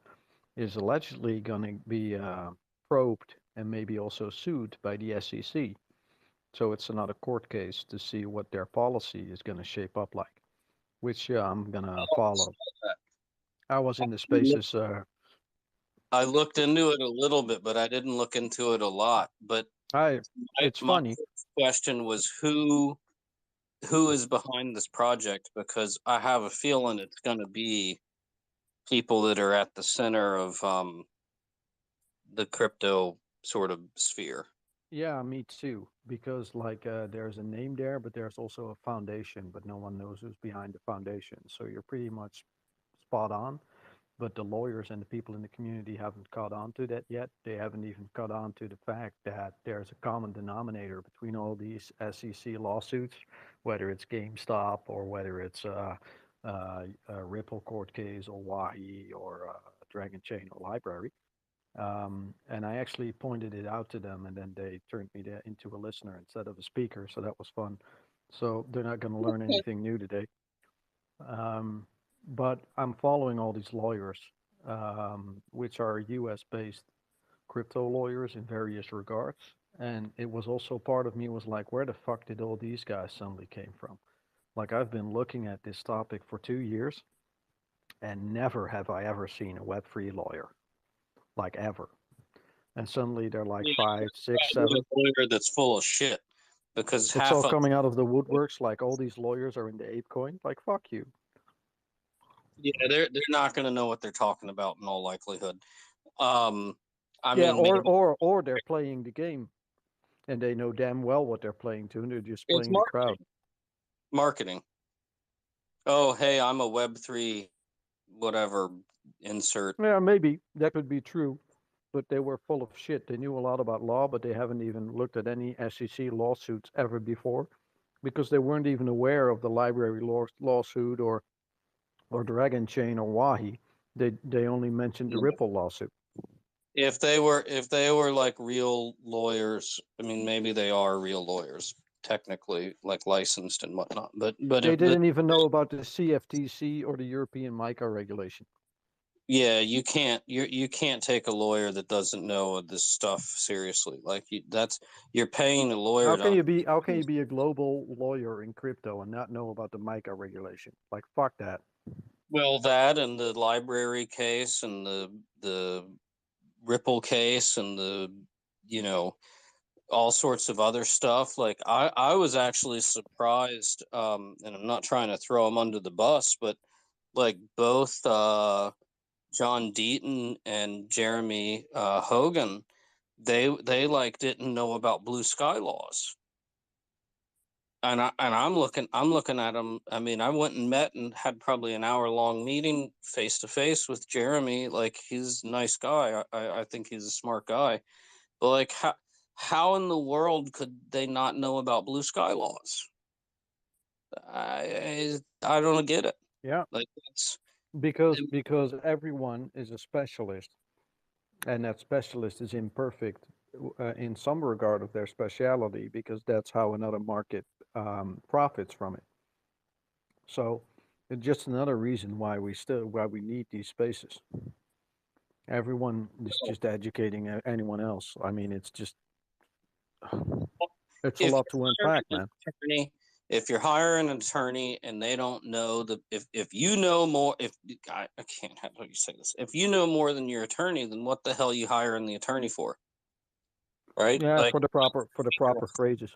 is allegedly going to be probed and maybe also sued by the SEC. So it's another court case to see what their policy is going to shape up like, which I'm going to follow. I was in the spaces. I looked into it a little bit, but I didn't look into it a lot. But It's my funny. first question was who is behind this project, because I have a feeling it's going to be people that are at the center of the crypto sort of sphere. Yeah, me too. Because like there's a name there, but there's also a foundation, but no one knows who's behind the foundation. So you're pretty much spot on. But the lawyers and the people in the community haven't caught on to that yet. They haven't even caught on to the fact that there's a common denominator between all these SEC lawsuits, whether it's GameStop or whether it's a Ripple court case or Wahi or Dragon Chain or Library. And I actually pointed it out to them, and then they turned me into a listener instead of a speaker. So that was fun. So they're not going to learn anything new today. Um, but I'm following all these lawyers, which are US based crypto lawyers in various regards. And it was also part of me was like, where the fuck did all these guys suddenly came from? Like I've been looking at this topic for 2 years, and never have I ever seen a Web3 lawyer, like ever. And suddenly they're like Yeah, five, six, a seven. lawyer that's full of shit, because It's half all of coming out of the woodworks. Like all these lawyers are in the ape coin. Like fuck you. they're not going to know what they're talking about in all likelihood. Um, I Yeah, mean, maybe or they're playing the game, and they know damn well what they're playing to, and they're just it's playing the crowd. marketing. Oh, hey, I'm a Web3 whatever insert. Yeah, maybe that could be true, but they were full of shit. They knew a lot about law, but they haven't even looked at any SEC lawsuits ever before, because they weren't even aware of the library lawsuit or Dragon Chain or Wahi. They only mentioned the Ripple lawsuit. If they were like real lawyers, I mean, maybe they are real lawyers, technically, like licensed and whatnot. But They if the didn't even know about the CFTC or the European MiCA regulation. yeah, you can't take a lawyer that doesn't know this stuff seriously. Like you're paying a lawyer How can to. you be a global lawyer in crypto and not know about the MiCA regulation? Like fuck that. Well, that and the library case and the Ripple case and the you know all sorts of other stuff. Like I was actually surprised, and I'm not trying to throw them under the bus, but like both John Deaton and Jeremy Hogan, they like didn't know about blue sky laws. I'm looking at them. I mean, I went and met and had probably an hour long meeting face to face with Jeremy. Like he's a nice guy. I think he's a smart guy. But like how in the world could they not know about blue sky laws? I don't get it. Yeah, Like it's because everyone is a specialist, and that specialist is imperfect in some regard of their speciality, because that's how another market profits from it. So it's just another reason why we need these spaces. Everyone is just educating anyone else. I mean, it's just it's a if lot to you're unpack, hiring man. an attorney, if you're hiring an attorney and they don't know if you know more, if I can't how do you say this, if you know more than your attorney, then what the hell are you hiring the attorney for, right? Yeah, Like for the proper phrases.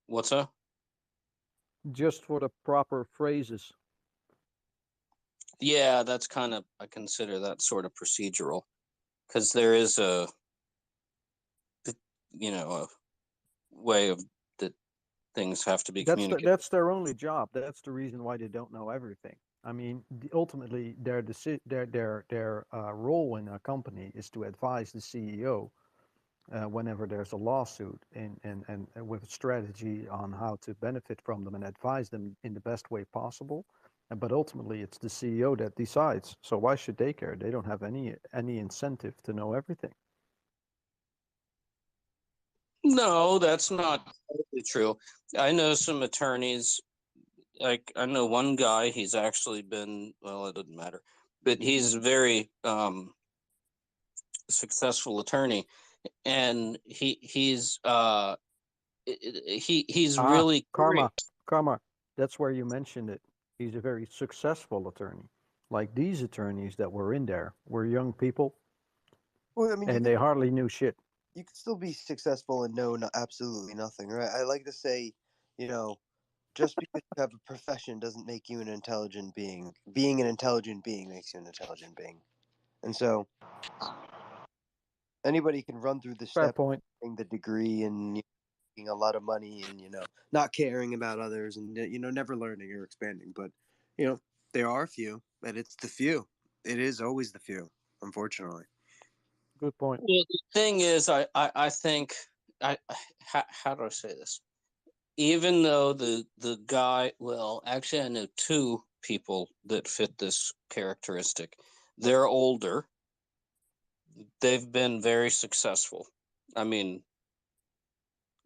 what's up? Just for the proper phrases. Yeah, that's kind of, I consider that sort of procedural, because there is a way of that things have to be communicated. That's their only job. That's the reason why they don't know everything. I mean, ultimately, their role in a company is to advise the CEO whenever there's a lawsuit, and with a strategy on how to benefit from them and advise them in the best way possible. But ultimately, it's the CEO that decides. So why should they care? They don't have any incentive to know everything. No, that's not totally true. I know some attorneys. Like I know one guy. He's actually been. Well, it doesn't matter, but he's a very successful attorney, and he's he's Ah, really karma, curious. karma. That's where you mentioned it. He's a very successful attorney. Like these attorneys that were in there were young people, Well, I mean, and they hardly knew shit. you could still be successful and know absolutely nothing, right? I like to say, you know, just because you have a profession doesn't make you an intelligent being. Being an intelligent being makes you an intelligent being. And so anybody can run through the Fair steps, point. getting the degree and making a lot of money and, not caring about others and, never learning or expanding. But, there are a few, and it's the few. It is always the few, unfortunately. Good point. Well, the thing is, I think how do I say this? Even though the guy, well, actually, I know two people that fit this characteristic. They're older. They've been very successful. I mean,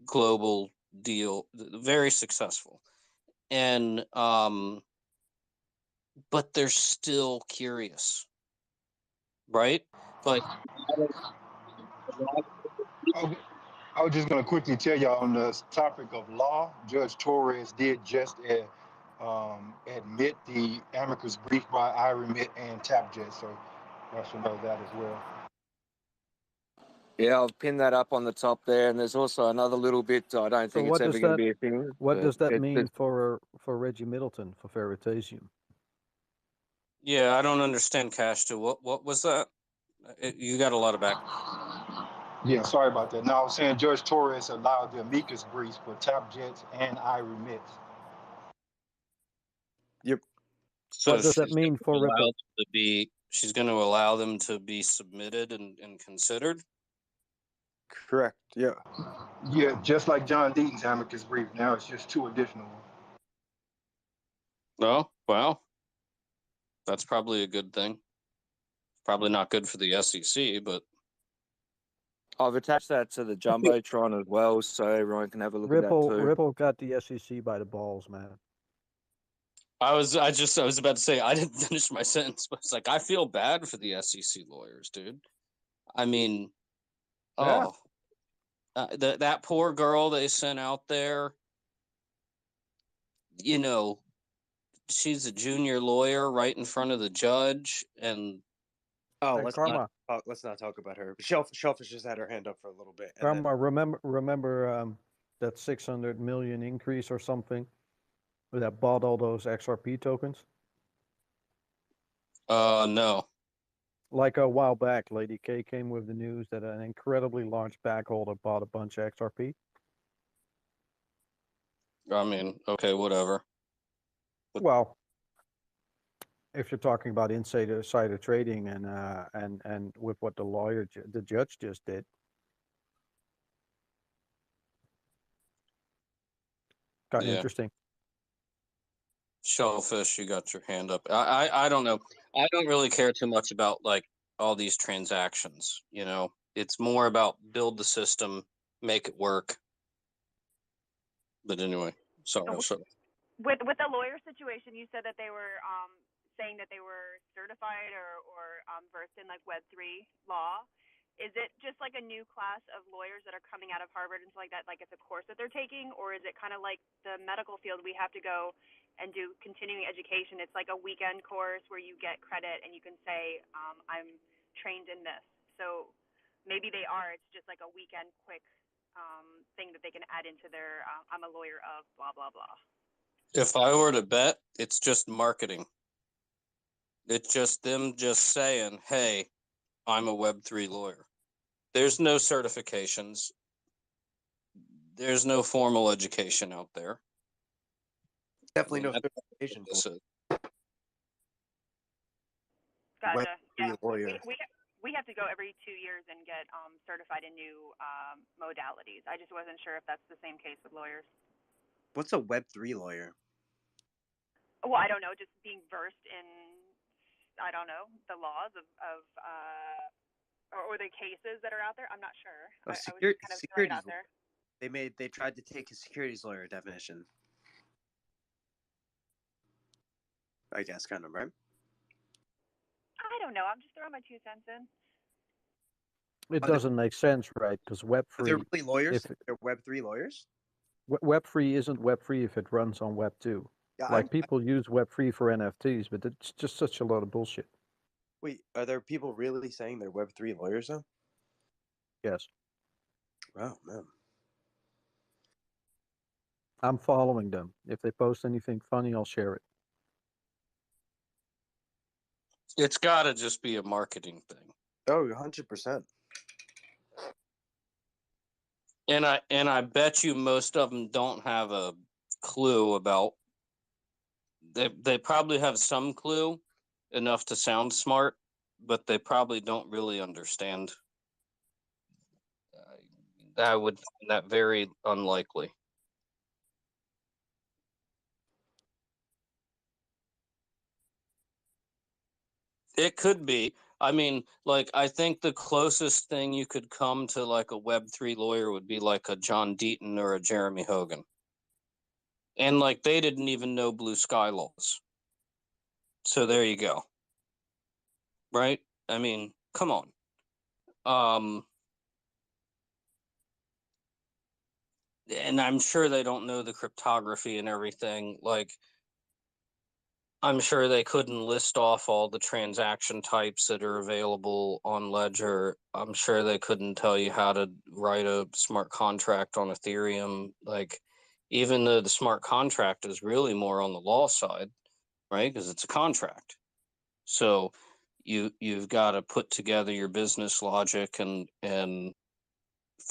global deal, very successful, and but they're still curious, right? Like, Okay. I was just going to quickly tell y'all on the topic of law, Judge Torres did just admit the amicus brief by iRemit and TapJet, so y'all should know that as well. Yeah, I'll pin that up on the top there. And there's also another little bit. I don't So think it's what ever does going to that be a thing. what But does that mean for Reggie Middleton for Veritasium? yeah, I don't understand cash to what was that? You got a lot of back. Yeah, sorry about that. No, I was saying Judge Torres allowed the amicus briefs for TapJets and iRemit. Yep. So What does that mean for Ripple? She's going to allow them to be submitted and considered. Correct. Yeah. Yeah, just like John Deaton's amicus brief. Now it's just two additional ones. Oh, well, that's probably a good thing. Probably not good for the SEC, but I've attached that to the Jumbotron as well, so everyone can have a look at that too. Ripple got the SEC by the balls, man. I was about to say I didn't finish my sentence, but it's like I feel bad for the SEC lawyers, dude. I mean, Yeah. that poor girl they sent out there. She's a junior lawyer right in front of the judge, and Let's Karma. not talk about her. Shellfish just had her hand up for a little bit. Karma, remember that 600 million increase or something that bought all those XRP tokens? no. Like a while back, Lady K came with the news that an incredibly large backholder bought a bunch of XRP. I mean, okay, whatever. Well, if you're talking about insider trading and with what the judge just did, kind of interesting. Shellfish, you got your hand up. I don't know. I don't really care too much about like all these transactions. It's more about build the system, make it work. But anyway, sorry. With the lawyer situation, you said that they were saying that they were certified or versed in like Web3 law. Is it just like a new class of lawyers that are coming out of Harvard and stuff like that? Like it's a course that they're taking, or is it kind of like the medical field? We have to go and do continuing education. It's like a weekend course where you get credit and you can say, I'm trained in this. So maybe they are. It's just like a weekend quick thing that they can add into their I'm a lawyer of blah blah blah. If I were to bet, it's just marketing. It's just them just saying, hey, I'm a Web3 lawyer. There's no certifications. There's no formal education out there. Definitely no certification. Gotcha. Yeah. Lawyer. We have to go every 2 years and get certified in new modalities. I just wasn't sure if that's the same case with lawyers. What's a Web3 lawyer? well, I don't know, just being versed in, I don't know, the laws or the cases that are out there. I'm not sure. Oh, I was just kind of throwing it securities. out there. They tried to take a securities lawyer definition. I guess, kind of, right? I don't know. I'm just throwing my 2 cents in. It doesn't make sense, right? Because Are Web3, there really lawyers? if They're Web3 lawyers? Web3 isn't Web3 if it runs on Web2. Yeah, Like people use Web3 for NFTs, but it's just such a lot of bullshit. Wait, are there people really saying they're Web3 lawyers though? Yes. Oh man. I'm following them. If they post anything funny, I'll share it. It's got to just be a marketing thing. Oh, 100%. And I bet you most of them don't have a clue about. They probably have some clue, enough to sound smart, but they probably don't really understand. I would find that very unlikely. It could be. I mean, like, I think the closest thing you could come to like a Web3 lawyer would be like a John Deaton or a Jeremy Hogan. And like, they didn't even know blue sky laws. So there you go. Right? I mean, come on. And I'm sure they don't know the cryptography and everything. Like, I'm sure they couldn't list off all the transaction types that are available on Ledger. I'm sure they couldn't tell you how to write a smart contract on Ethereum. Like, even though the smart contract is really more on the law side, right? Because it's a contract. So you've got to put together your business logic and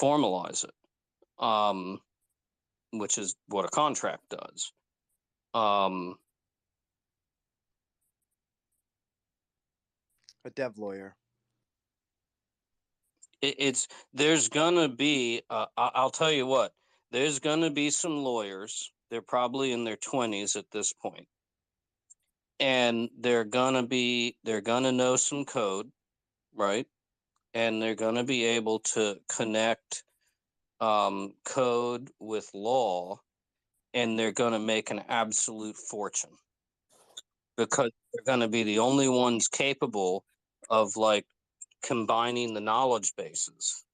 formalize it, which is what a contract does. A dev lawyer. There's gonna be I'll tell you what, there's gonna be some lawyers, they're probably in their 20s at this point, and they're gonna know some code, right? And they're gonna be able to connect code with law, and they're gonna make an absolute fortune because they're gonna be the only ones capable of like combining the knowledge bases.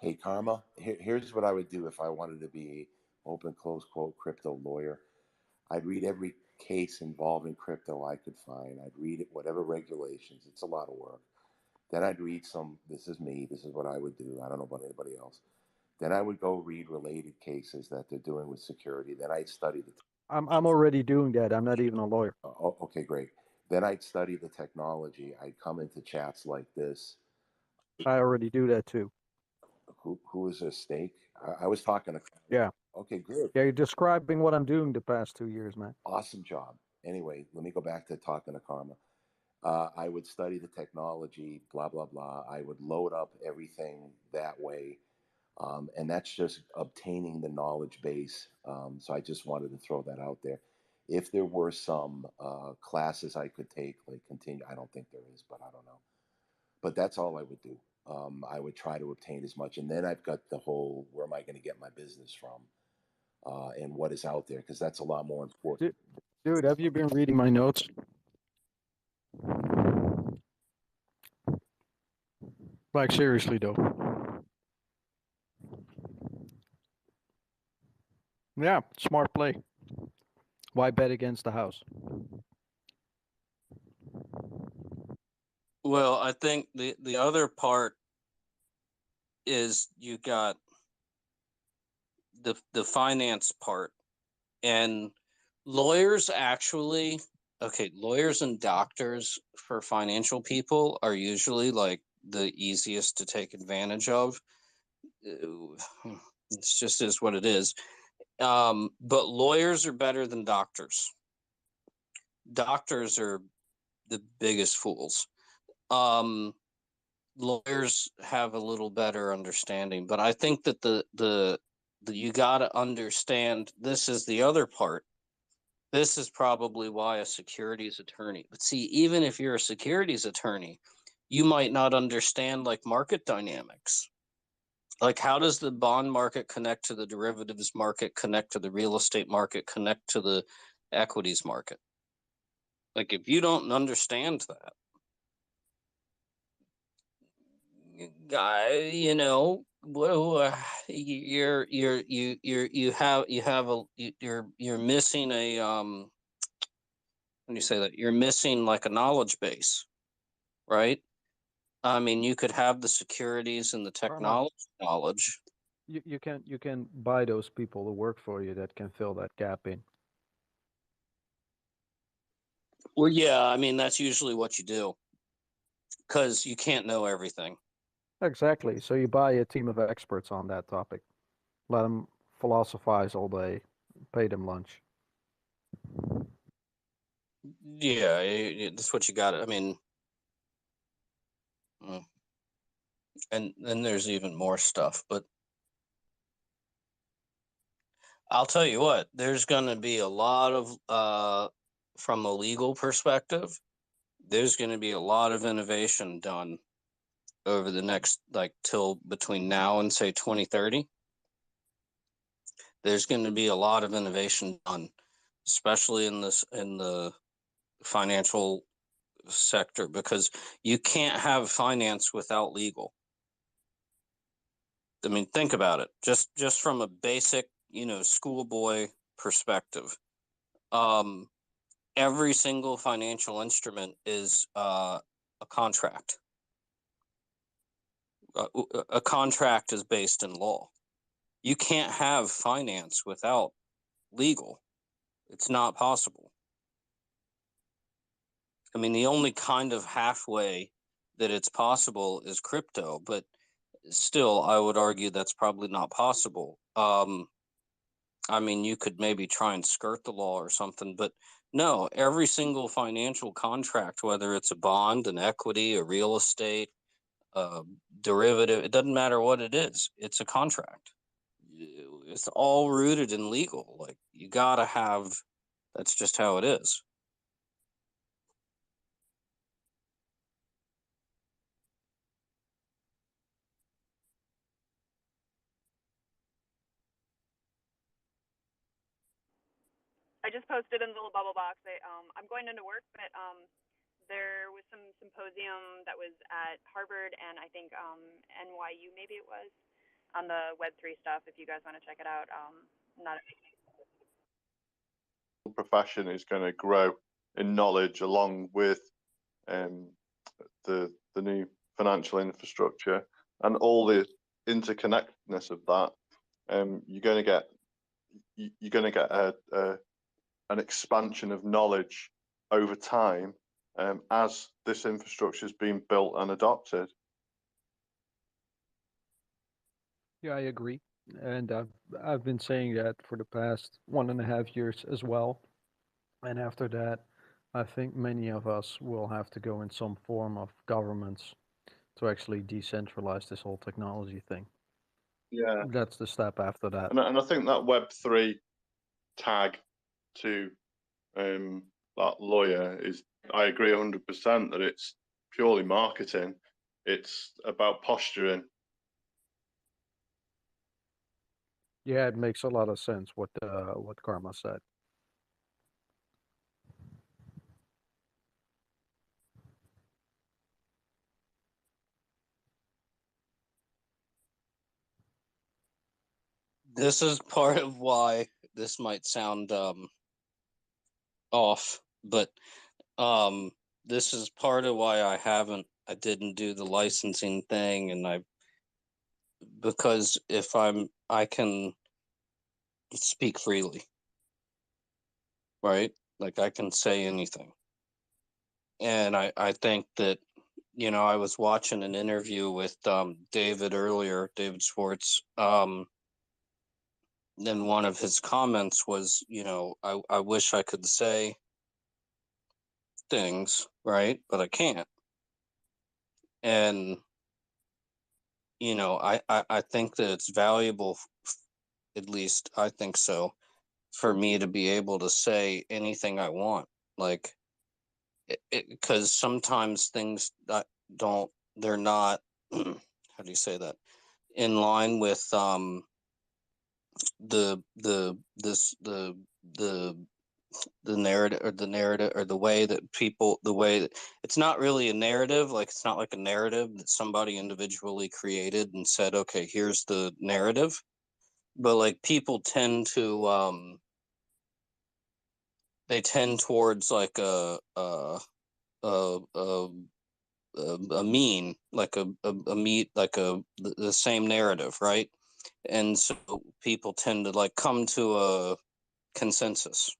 Hey, Karma, here's what I would do if I wanted to be open, close quote, crypto lawyer. I'd read every case involving crypto I could find. I'd read it, whatever regulations. It's a lot of work. Then I'd read this is me, this is what I would do. I don't know about anybody else. Then I would go read related cases that they're doing with security. Then I'd study the. I'm already doing that. I'm not even a lawyer. Oh, okay, great. Then I'd study the technology. I'd come into chats like this. I already do that too. Who is a stake? I was talking to. Yeah. Okay, good. Yeah, you're describing what I'm doing the past 2 years, man. Awesome job. Anyway, let me go back to talking to Karma. I would study the technology, blah, blah, blah. I would load up everything that way. And that's just obtaining the knowledge base. So I just wanted to throw that out there. If there were some classes I could take, like continue, I don't think there is, but I don't know. But that's all I would do. I would try to obtain as much. And then I've got the whole, where am I going to get my business from? And what is out there? Because that's a lot more important. Dude, have you been reading my notes? Like, seriously, though. Yeah, smart play. Why bet against the house? Well, I think the other part is you got the finance part, and lawyers actually, okay, lawyers and doctors for financial people are usually like the easiest to take advantage of. It's just is what it is. But lawyers are better than doctors. Doctors are the biggest fools. Lawyers have a little better understanding, but I think that the you got to understand, this is the other part. This is probably why a securities attorney. But see, even if you're a securities attorney, you might not understand like market dynamics. Like, how does the bond market connect to the derivatives market, connect to the real estate market, connect to the equities market? Like, if you don't understand that, you know, you're missing a when you say that, you're missing like a knowledge base, right? I mean, you could have the securities and the Karma, technology knowledge. you can buy those people to work for you that can fill that gap in. Well, yeah, I mean, that's usually what you do because you can't know everything. Exactly. So you buy a team of experts on that topic. Let them philosophize all day. Pay them lunch. Yeah, that's what you got. I mean, mm, and then there's even more stuff, but I'll tell you what, there's going to be a lot of, from a legal perspective, there's going to be a lot of innovation done over the next, like, till between now and say 2030. There's going to be a lot of innovation done, especially in the financial sector, because you can't have finance without legal. I mean, think about it. Just from a basic, schoolboy perspective. Every single financial instrument is a contract. A contract is based in law. You can't have finance without legal. It's not possible. I mean, the only kind of halfway that it's possible is crypto, but still, I would argue that's probably not possible. I mean, you could maybe try and skirt the law or something, but no, every single financial contract, whether it's a bond, an equity, a real estate, a derivative, it doesn't matter what it is, it's a contract. It's all rooted in legal. Like, you gotta have, that's just how it is. I just posted in the little bubble box. I'm going into work, but there was some symposium that was at Harvard and I think NYU maybe it was on the Web3 stuff. If you guys want to check it out, not Profession is going to grow in knowledge along with the new financial infrastructure and all the interconnectedness of that. You're going to get an expansion of knowledge over time as this infrastructure is being built and adopted. Yeah, I agree. And I've been saying that for the past 1.5 years as well. And after that, I think many of us will have to go in some form of governments to actually decentralize this whole technology thing. Yeah, That's the step after that. and I think that Web3 tag to that lawyer is, I agree 100% that it's purely marketing. It's about posturing. Yeah, it makes a lot of sense what Karma said. This is part of why this might sound off, but this is part of why I didn't do the licensing thing, and because if I can speak freely, right? Like, I can say anything. And I think that, I was watching an interview with David earlier, David Schwartz. Then one of his comments was, I wish I could say things, right? But I can't. And, I think that it's valuable, at least I think so, for me to be able to say anything I want. Like, because sometimes things that they're not, how do you say that? In line with the this the narrative or the way that it's not really a narrative. Like, it's not like a narrative that somebody individually created and said, okay, here's the narrative. But like, people tend to they tend towards like a mean, like a meat, like the same narrative, right? And so people tend to like come to a consensus,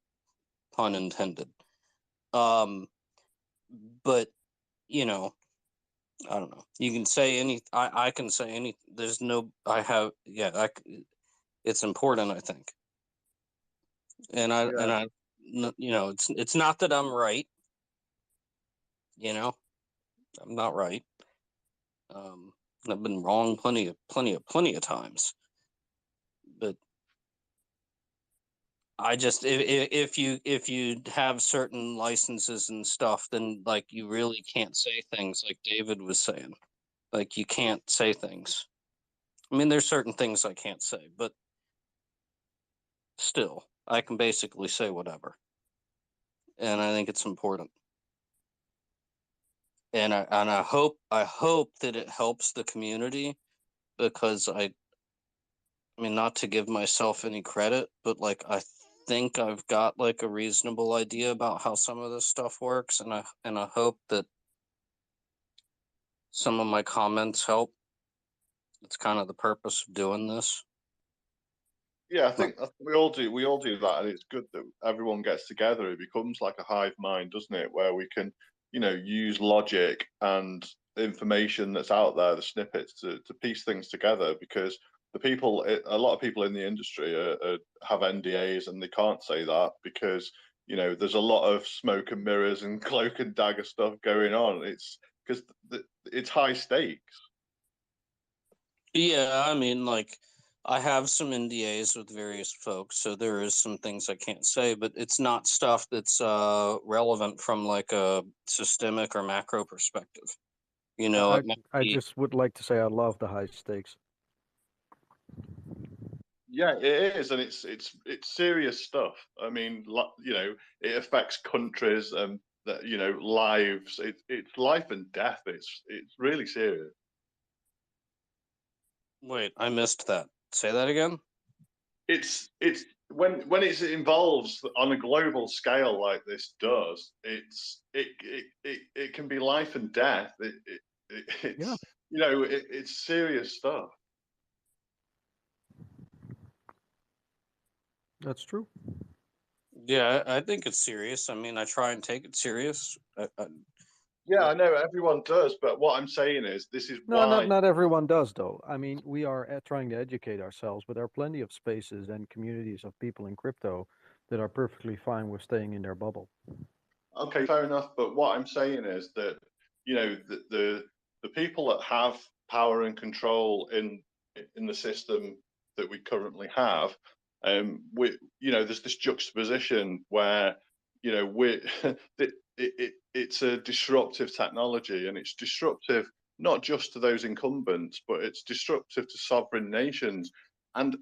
pun intended. But you know, I don't know. You can say any. I can say any. There's no. I have. Yeah. It's important, I think. And Yeah. you know, it's not that I'm right. You know, I'm not right. I've been wrong plenty of times. But I just, if you have certain licenses and stuff, then like, you really can't say things like David was saying. Like, you can't say things. I mean, there's certain things I can't say, but still, I can basically say whatever. And I think it's important. And I hope that it helps the community, because I mean, not to give myself any credit, but like, I think I've got like a reasonable idea about how some of this stuff works, and I hope that some of my comments help. It's kind of the purpose of doing this. Yeah, I think we all do. We all do that, and it's good that everyone gets together. It becomes like a hive mind, doesn't it? Where we can, use logic and information that's out there, the snippets, to piece things together. Because a lot of people in the industry have NDAs, and they can't say that because there's a lot of smoke and mirrors and cloak and dagger stuff going on. It's because it's high stakes. Yeah, I mean, like, I have some NDAs with various folks, so there is some things I can't say, but it's not stuff that's relevant from like a systemic or macro perspective. You know, it might I be. just would like to say I love the high stakes. Yeah, it is, and it's serious stuff. I mean, it affects countries and lives. It's life and death. It's really serious. Wait, I missed that. Say that again. It's when it involves on a global scale like this does. It can be life and death. Yeah, It's serious stuff. that's true. Yeah, I think it's serious. I mean, I try and take it serious. Yeah, I know everyone does, but what I'm saying is this is No, why. not everyone does, though. I mean, we are trying to educate ourselves, but there are plenty of spaces and communities of people in crypto that are perfectly fine with staying in their bubble. Okay, fair enough. But what I'm saying is that the people that have power and control in the system that we currently have, there's this juxtaposition where we it's a disruptive technology, and it's disruptive not just to those incumbents, but it's disruptive to sovereign nations, and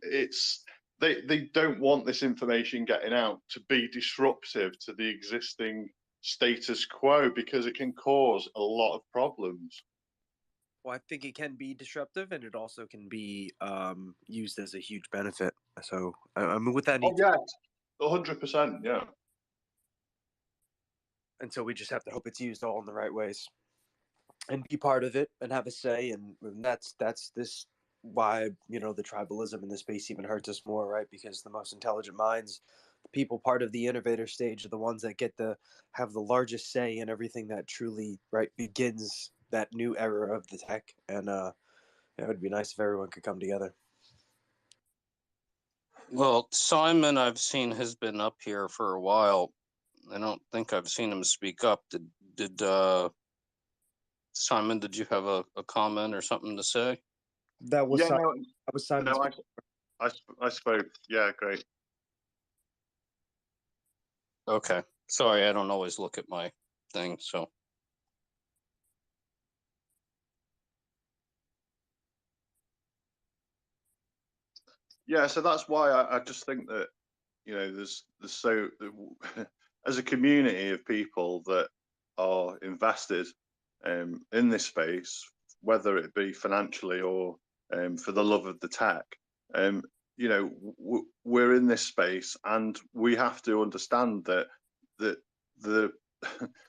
they don't want this information getting out to be disruptive to the existing status quo because it can cause a lot of problems. Well, I think it can be disruptive, and it also can be used as a huge benefit. So, I mean, with that, Oh yeah, 100%. Yeah. and so we just have to hope it's used all in the right ways, and be part of it, and have a say. And that's this why the tribalism in this space even hurts us more, right? Because the most intelligent minds, the people part of the innovator stage, are the ones that get to have the largest say in everything that truly begins that new era of the tech. And it would be nice if everyone could come together. Well, Simon, I've seen, has been up here for a while. I don't think I've seen him speak up. Did Simon? Did you have a comment or something to say? That was Yeah, no, Simon's. I spoke. Yeah, great. Okay. Sorry, I don't always look at my thing, so. Yeah, so that's why I just think that, you know, there's so as a community of people that are invested in this space, whether it be financially or for the love of the tech, you know, we're in this space, and we have to understand that the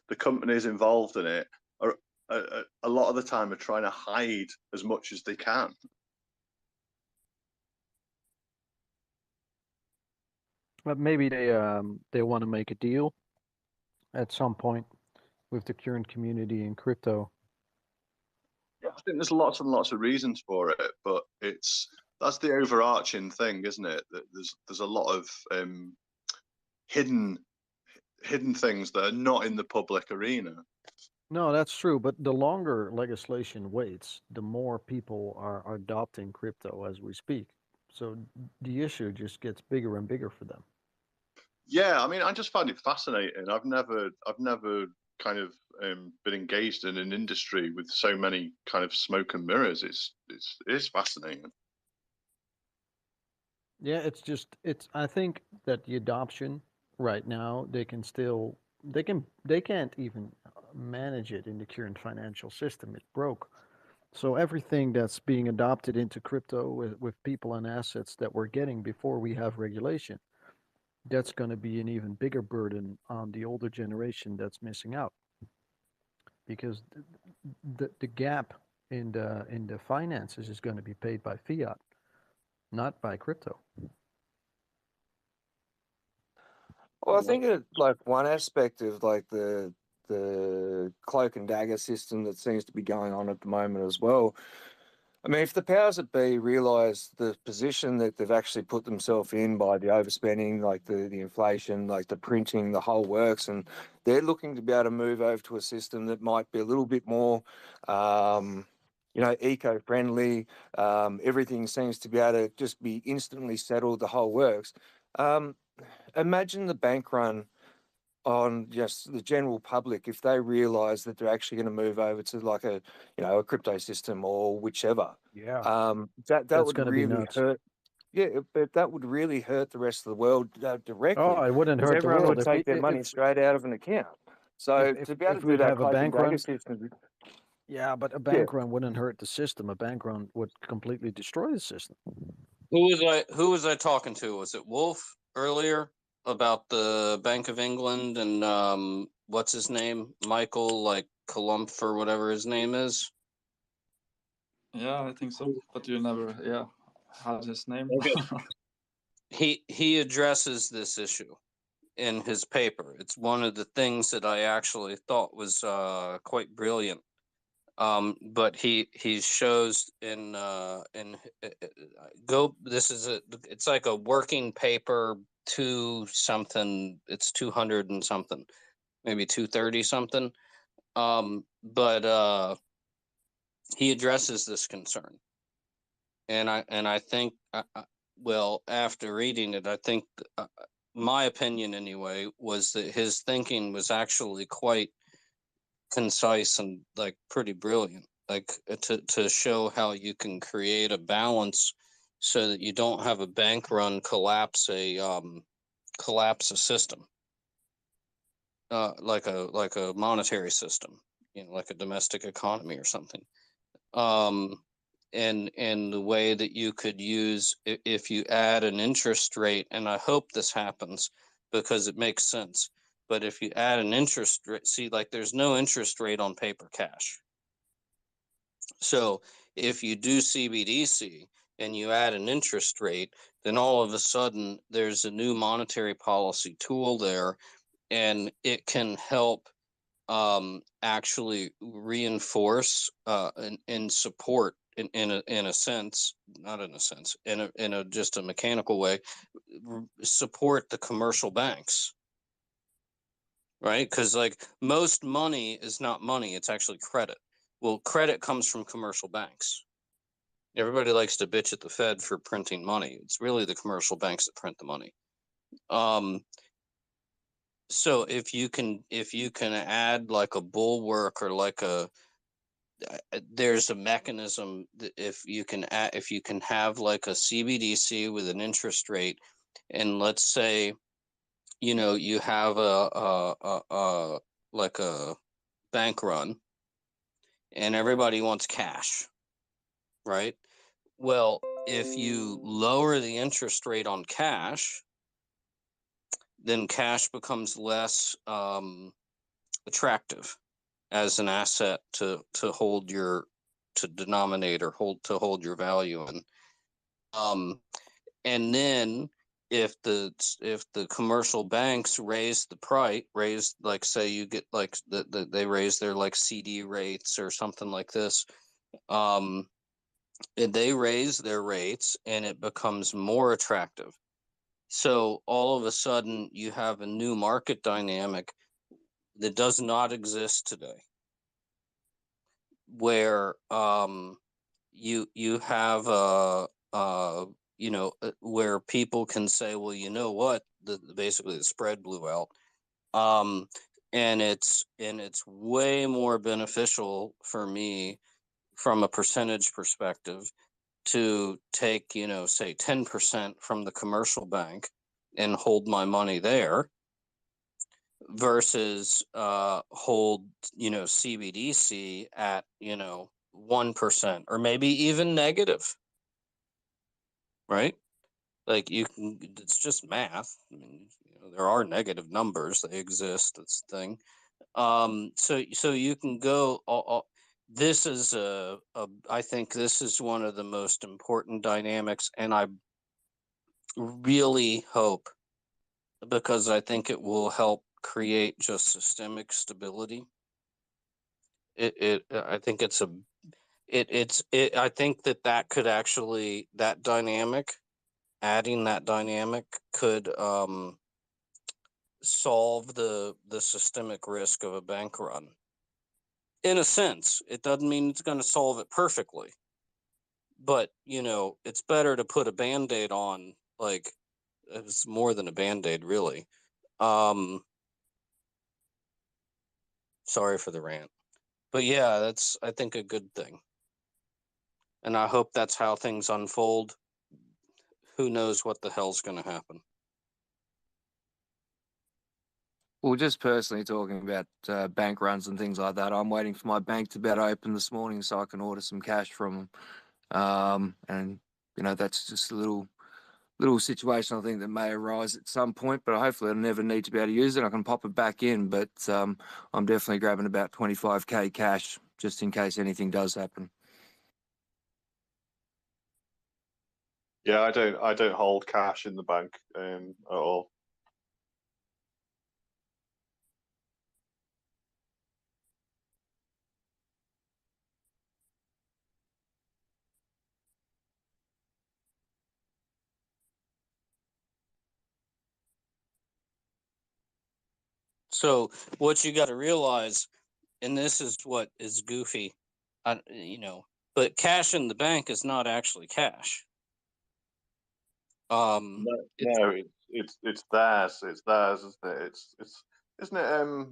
the companies involved in it are a lot of the time are trying to hide as much as they can. But maybe they want to make a deal at some point with the current community in crypto. Yeah, I think there's lots and lots of reasons for it, but that's the overarching thing, isn't it? That there's a lot of hidden things that are not in the public arena. No, that's true. But the longer legislation waits, the more people are adopting crypto as we speak. So the issue just gets bigger and bigger for them. Yeah, I mean, I just find it fascinating. I've never kind of been engaged in an industry with so many kind of smoke and mirrors. It's fascinating. Yeah, it's I think that the adoption right now they can't even manage it in the current financial system. It's broke. So everything that's being adopted into crypto with people and assets that we're getting before we have regulation, that's going to be an even bigger burden on the older generation that's missing out because the gap in the finances is going to be paid by fiat, not by crypto. Well, I think like one aspect of like the cloak and dagger system that seems to be going on at the moment as well. I mean, if the powers that be realise the position that they've actually put themselves in by the overspending, like the inflation, like the printing, the whole works, and they're looking to be able to move over to a system that might be a little bit more, you know, eco-friendly. Everything seems to be able to just be instantly settled, the whole works. Imagine the bank run on just the general public if they realise that they're actually going to move over to like a, you know, a crypto system or whichever. Yeah, That that's would going to be really nuts. hurt. Yeah, but that would really hurt the rest of the world Oh, directly, it wouldn't because hurt the everyone world would take their money straight out of an account. So to be able if to do we'd that have a cloak and bank dagger run. system, Yeah, but a yeah. bank run wouldn't hurt the system. A bank run would completely destroy the system. Who was I talking to? Was it Wolf earlier about the Bank of England and what's his name? Michael like Colump or whatever his name is? Yeah, I think so. But you never, had his name. Okay. He addresses this issue in his paper. It's one of the things that I actually thought was quite brilliant. But he shows in go. This is it's like a working paper something. It's 200 and something, maybe 230 something. But he addresses this concern, and I think well, after reading it, I think my opinion anyway was that his thinking was actually quite concise and like pretty brilliant, like to show how you can create a balance so that you don't have a bank run collapse a system, like a monetary system, you know, like a domestic economy or something. And the way that you could use, if you add an interest rate, and I hope this happens because it makes sense, but if you add an interest rate, see, like there's no interest rate on paper cash. So if you do CBDC and you add an interest rate, then all of a sudden there's a new monetary policy tool there, and it can help actually reinforce and support in a sense, not in a sense, in a just a mechanical way, support the commercial banks, right? Because like most money is not money; it's actually credit. Well, credit comes from commercial banks. Everybody likes to bitch at the Fed for printing money. It's really the commercial banks that print the money. So if you can add like a bulwark or like there's a mechanism that if you can have like a CBDC with an interest rate, and let's say you have a like a bank run, and everybody wants cash, right? Well, if you lower the interest rate on cash, then cash becomes less attractive as an asset to hold your to denominate or hold your value in. And then if the commercial banks raise the price, like say you get like they raise their like CD rates or something like this, and they raise their rates and it becomes more attractive. So all of a sudden you have a new market dynamic that does not exist today, where you have where people can say, well, you know what, basically the spread blew out, and it's way more beneficial for me from a percentage perspective to take, say 10% from the commercial bank and hold my money there versus hold, CBDC at, 1% or maybe even negative, right? Like it's just math. I mean, there are negative numbers, they exist. That's the thing. So you can go this is I think this is one of the most important dynamics, and I really hope, because I think it will help create just systemic stability. I think it's a I think that could actually, that dynamic, adding that dynamic could solve the systemic risk of a bank run. In a sense, it doesn't mean it's going to solve it perfectly, but it's better to put a band-aid on. Like, it's more than a band-aid, really. Sorry for the rant, but yeah, that's, I think, a good thing, and I hope that's how things unfold. Who knows what the hell's going to happen? Well, just personally talking about bank runs and things like that, I'm waiting for my bank to be able to open this morning so I can order some cash from them. And that's just a little situation I think that may arise at some point, but hopefully I'll never need to be able to use it. I can pop it back in, but I'm definitely grabbing about 25k cash just in case anything does happen. Yeah, I don't hold cash in the bank at all. So what you got to realize, and this is what is goofy, but cash in the bank is not actually cash. No, it's theirs. It's theirs, isn't it? It's isn't it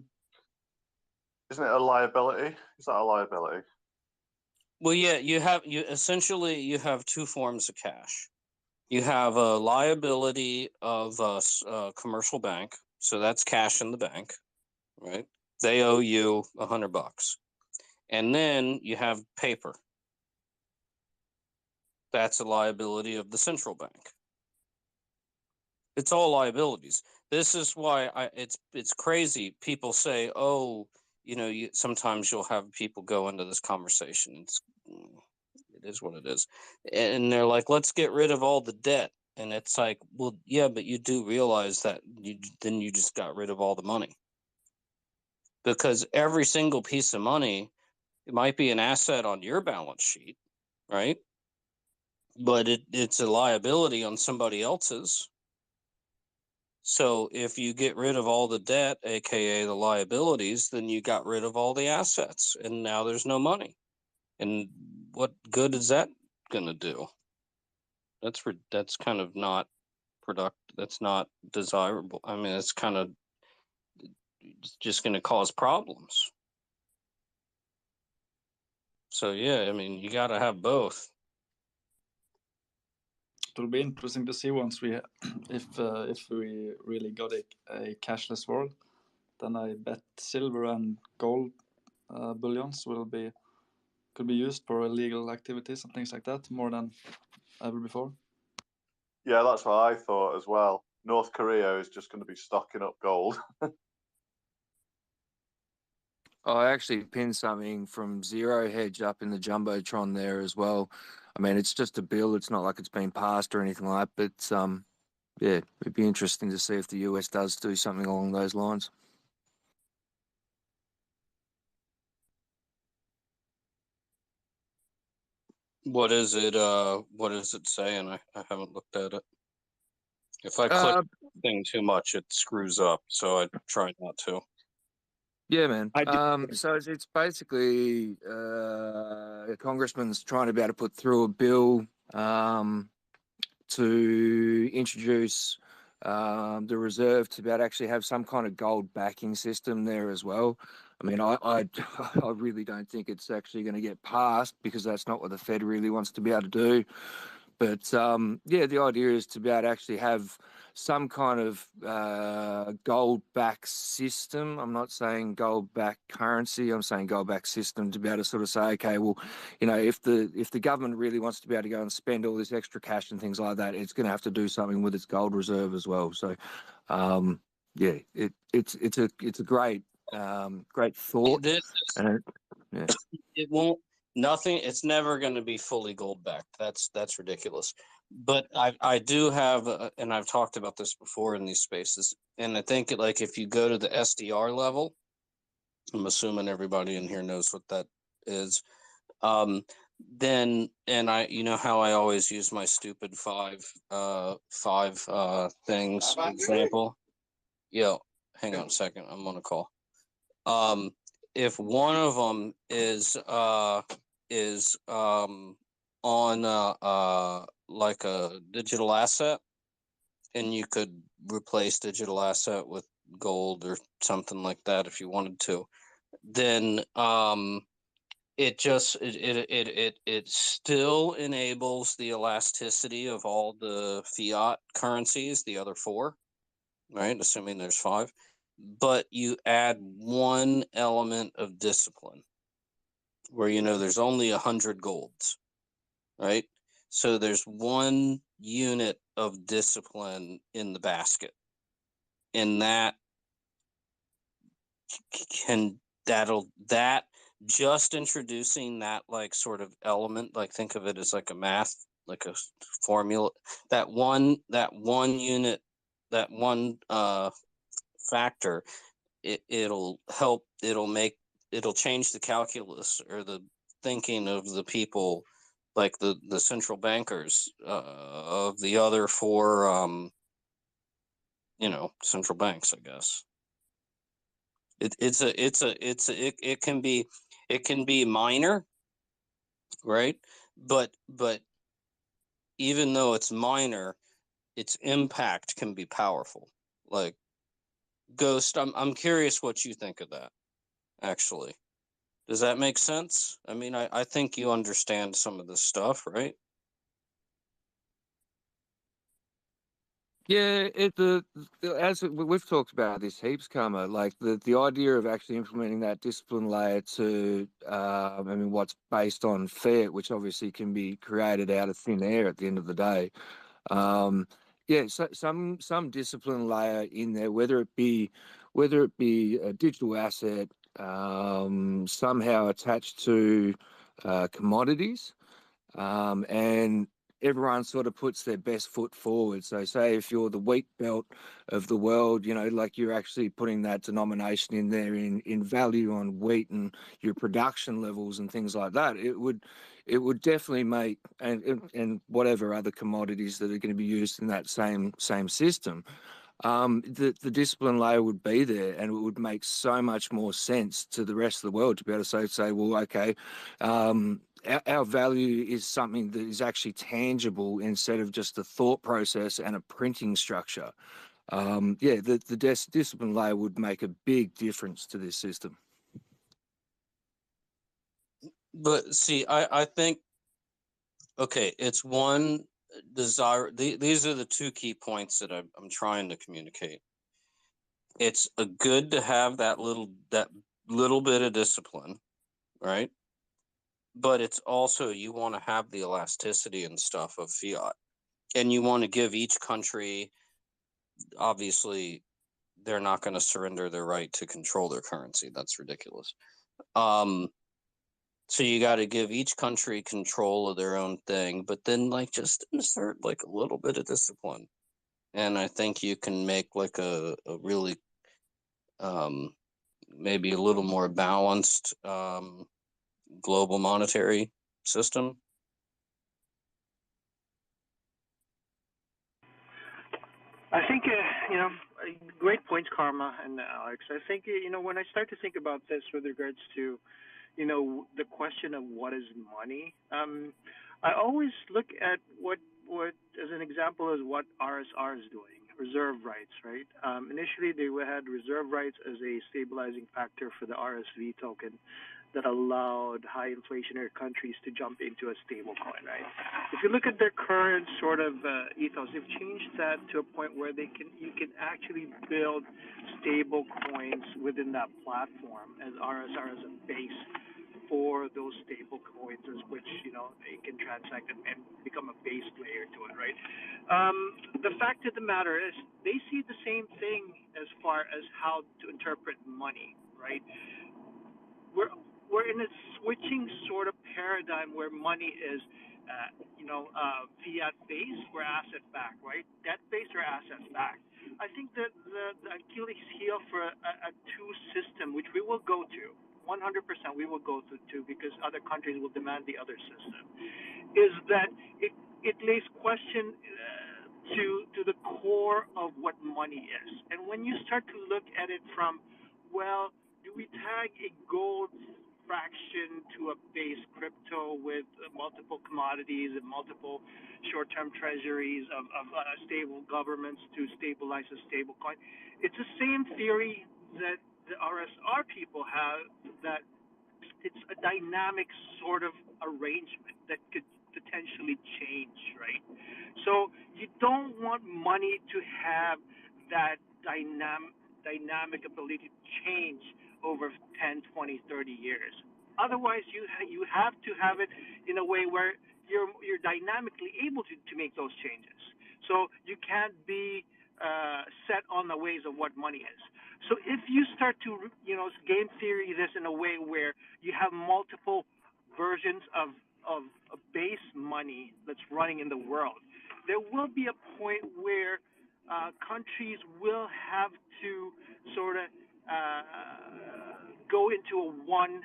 isn't it a liability? Is that a liability? Well, yeah, you essentially have two forms of cash. You have a liability of a commercial bank, so that's cash in the bank, right? They owe you $100, and then you have paper. That's a liability of the central bank. It's all liabilities. This is why it's crazy. People say, "Oh, sometimes you'll have people go into this conversation. It is what it is," and they're like, "Let's get rid of all the debt." And it's like, well, yeah, but you do realize that then you just got rid of all the money, because every single piece of money, it might be an asset on your balance sheet, right? But it's a liability on somebody else's. So if you get rid of all the debt, aka the liabilities, then you got rid of all the assets, and now there's no money. And what good is that going to do? That's kind of not productive. That's not desirable. I mean, it's kind of it's just going to cause problems. So yeah, I mean, you got to have both. It'll be interesting to see once we, if we really got a cashless world, then I bet silver and gold bullions could be used for illegal activities and things like that more than ever before. Yeah, that's what I thought as well. North Korea is just going to be stocking up gold. I actually pinned something from Zero Hedge up in the Jumbotron there as well. I mean, it's just a bill. It's not like it's been passed or anything like that. But yeah, it'd be interesting to see if the US does do something along those lines. What is it? What does it say? And I haven't looked at it. If I click thing too much, it screws up. So I try not to. Yeah, man. So it's basically a congressman's trying to be able to put through a bill to introduce the reserve to be able to actually have some kind of gold backing system there as well. I mean, I really don't think it's actually going to get passed because that's not what the Fed really wants to be able to do. But yeah, the idea is to be able to actually have some kind of gold back system. I'm not saying gold back currency. I'm saying gold back system to be able to sort of say, okay, well, you know, if the government really wants to be able to go and spend all this extra cash and things like that, it's going to have to do something with its gold reserve as well. So, yeah, it's a great thought. Yeah. It won't. Nothing. It's never going to be fully gold backed. That's ridiculous. But I do have, and I've talked about this before in these spaces. And I think like if you go to the SDR level, I'm assuming everybody in here knows what that is. Then and you know how I always use my stupid five things example. Yo, hang on a second. I'm on a call. If one of them is on like a digital asset, and you could replace digital asset with gold or something like that if you wanted to, then it still enables the elasticity of all the fiat currencies, the other four, right? Assuming there's five, but you add one element of discipline where, you know, there's only 100 golds, right? So there's one unit of discipline in the basket, and that just introducing that like sort of element, like think of it as like a math, like a formula, that one unit, that one factor, it'll help, it'll change the calculus or the thinking of the people, like the central bankers of the other four you know, central banks, I guess. It can be minor, right? But even though it's minor, its impact can be powerful. Like Ghost, I'm curious what you think of that, actually. Does that make sense? I mean, I think you understand some of this stuff, right? Yeah, as we've talked about this heaps, Karma, like the idea of actually implementing that discipline layer to, I mean, what's based on fiat, which obviously can be created out of thin air at the end of the day. Yeah, so some discipline layer in there, whether it be a digital asset, somehow attached to commodities, and everyone sort of puts their best foot forward. So say if you're the wheat belt of the world, you know, like you're actually putting that denomination in there in value on wheat and your production levels and things like that, it would definitely make, and whatever other commodities that are going to be used in that same system, the discipline layer would be there, and it would make so much more sense to the rest of the world to be able to say, well, okay, our value is something that is actually tangible instead of just a thought process and a printing structure. Yeah, the discipline layer would make a big difference to this system. But see, I think, okay, it's one desire. These are the two key points that I'm trying to communicate. It's a good to have that little bit of discipline, right? But it's also, you want to have the elasticity and stuff of fiat, and you want to give each country, obviously they're not going to surrender their right to control their currency. That's ridiculous. So you got to give each country control of their own thing, but then like just insert like a little bit of discipline, and I think you can make like a really maybe a little more balanced global monetary system. I think, great points, Karma and Alex. I think, when I start to think about this with regards to, the question of what is money, I always look at what, as an example, is what RSR is doing, reserve rights, right? Initially, they had reserve rights as a stabilizing factor for the RSV token that allowed high inflationary countries to jump into a stable coin, right? If you look at their current sort of ethos, they've changed that to a point where you can actually build stable coins within that platform as RSR as a base for those stable coins, as which they can transact and become a base layer to it, right? The fact of the matter is, they see the same thing as far as how to interpret money, right? We're in a switching sort of paradigm where money is, fiat based or asset backed, right? Debt based or asset backed. I think that the Achilles heel for a two system, which we will go to, 100% we will go to because other countries will demand the other system, is that it lays question to the core of what money is. And when you start to look at it from, well, do we tag a gold fraction to a base crypto with multiple commodities and multiple short-term treasuries of stable governments to stabilize a stable coin? It's the same theory that the RSR people have, that it's a dynamic sort of arrangement that could potentially change, right? So you don't want money to have that dynamic ability to change over 10, 20, 30 years. Otherwise, you have to have it in a way where you're dynamically able to make those changes. So you can't be set on the ways of what money is. So if you start to game theory this in a way where you have multiple versions of base money that's running in the world, there will be a point where countries will have to sort of go into a one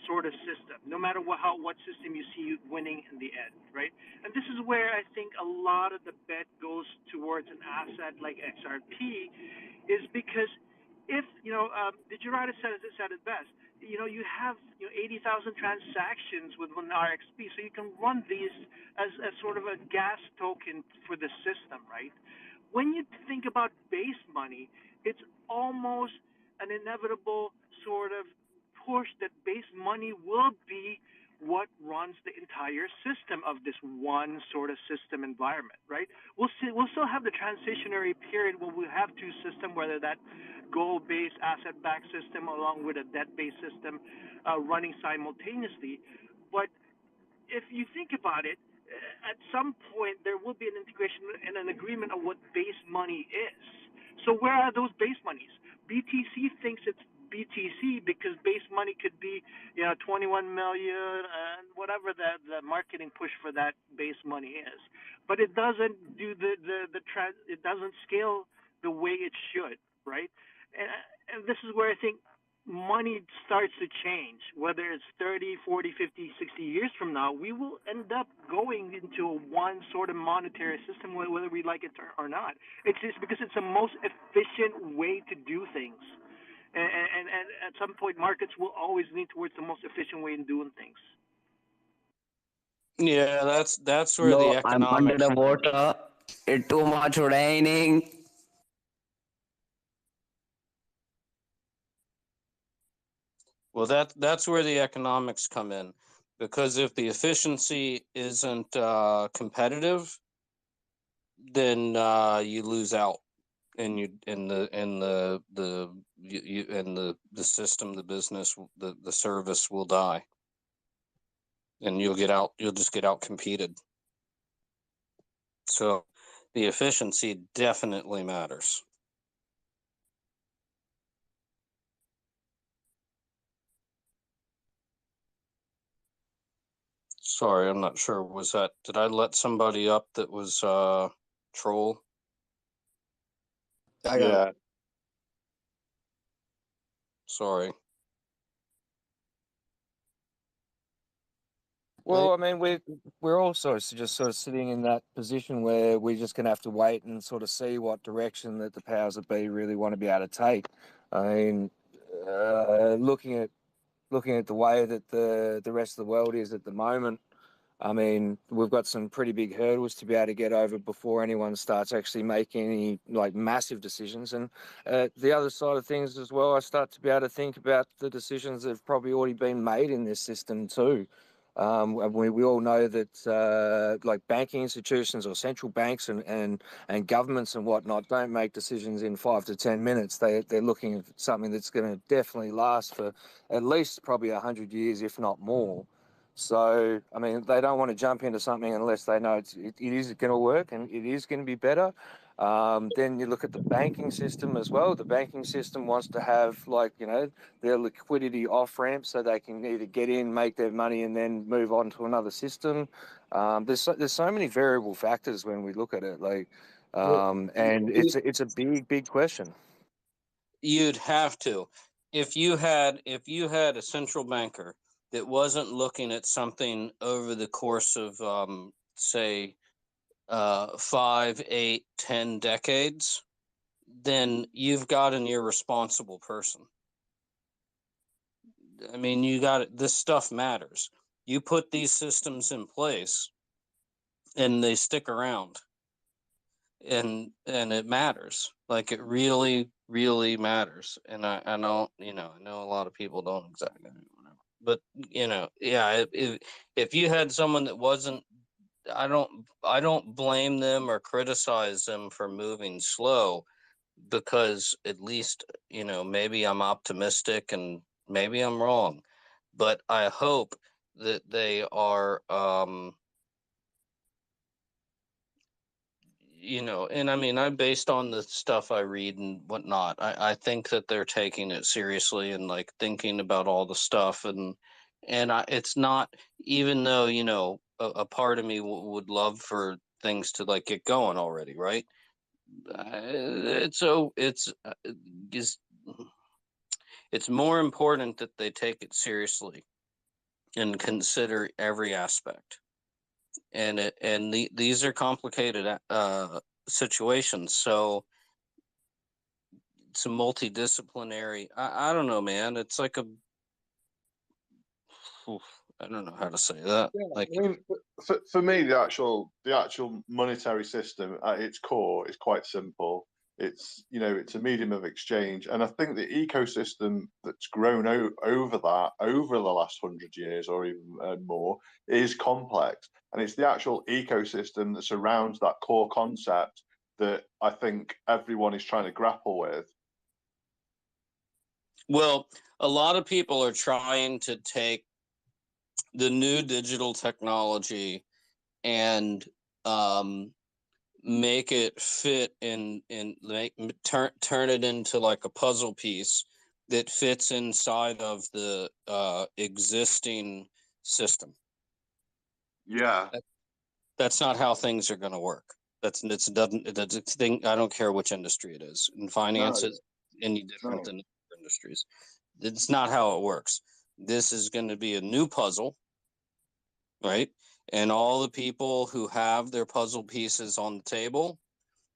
sort of system, no matter what system you see winning in the end, right? And this is where I think a lot of the bet goes towards an asset like XRP, is because if the Gerardo said it best. You have 80,000 transactions with one RXP, so you can run these as sort of a gas token for the system, right? When you think about base money, it's almost an inevitable sort of push that base money will be what runs the entire system of this one sort of system environment, right? We'll still have the transitionary period where we have two systems, whether that gold-based asset-backed system along with a debt-based system running simultaneously. But if you think about it, at some point there will be an integration and an agreement of what base money is. So where are those base monies? BTC thinks it's BTC because base money could be 21 million and whatever the marketing push for that base money is, but it doesn't do it doesn't scale the way it should, right? And this is where I think money starts to change. Whether it's 30, 40, 50, 60 years from now, we will end up going into a one sort of monetary system, whether we like it or not. It's just because it's the most efficient way to do things. And at some point, markets will always lean towards the most efficient way in doing things. Yeah, that's where the I'm economic. under the water. It's too much raining. Well, that's where the economics come in, because if the efficiency isn't competitive, then you lose out, and you in the system, the business, the service will die, and you'll just get out competed. So the efficiency definitely matters. Sorry, I'm not sure. Did I let somebody up that was troll? I got Yeah. Sorry. Well, I mean, we're also just sort of sitting in that position where we're just going to have to wait and sort of see what direction that the powers that be really want to be able to take. I mean, looking at the way that the rest of the world is at the moment, I mean, we've got some pretty big hurdles to be able to get over before anyone starts actually making any like massive decisions. And the other side of things as well, I start to be able to think about the decisions that have probably already been made in this system too. We all know that like banking institutions or central banks and governments and whatnot don't make decisions in 5 to 10 minutes. They're looking at something that's going to definitely last for at least probably 100 years, if not more. So, I mean, they don't want to jump into something unless they know it is going to work and it is going to be better. Then you look at the banking system as well. The banking system wants to have, like, you know, their liquidity off ramp so they can either get in, make their money, and then move on to another system. There's so many variable factors when we look at it, like, and it's a big question. You'd have to. If you had a central banker that wasn't looking at something over the course of say 5, 8, 10 decades, then you've got an irresponsible person. I mean, this stuff matters. You put these systems in place and they stick around, and it matters. Like, it really matters. And I know, I know a lot of people don't exactly, but yeah, if you had someone that wasn't, I don't blame them or criticize them for moving slow, because at least, maybe I'm optimistic and maybe I'm wrong, but I hope that they are and I mean, I'm based on the stuff I read and whatnot. I think that they're taking it seriously and like thinking about all the stuff, it's not, even though, a part of me would love for things to like get going already, right? It's it's more important that they take it seriously and consider every aspect. These are complicated situations, so it's a multidisciplinary. I don't know, man. It's like I don't know how to say that. Yeah, Like, I mean, for me, the actual monetary system at its core is quite simple. It's a medium of exchange, and I think the ecosystem that's grown over the last 100 years or even more is complex, and it's the actual ecosystem that surrounds that core concept that I think everyone is trying to grapple with. well, a lot of people are trying to take the new digital technology and make it fit turn it into like a puzzle piece that fits inside of the existing system. Yeah. That's not how things are going to work. That's a thing. I don't care which industry it is. In finance, No. it's any different No. than other industries. It's not how it works. This is going to be a new puzzle, right? And all the people who have their puzzle pieces on the table,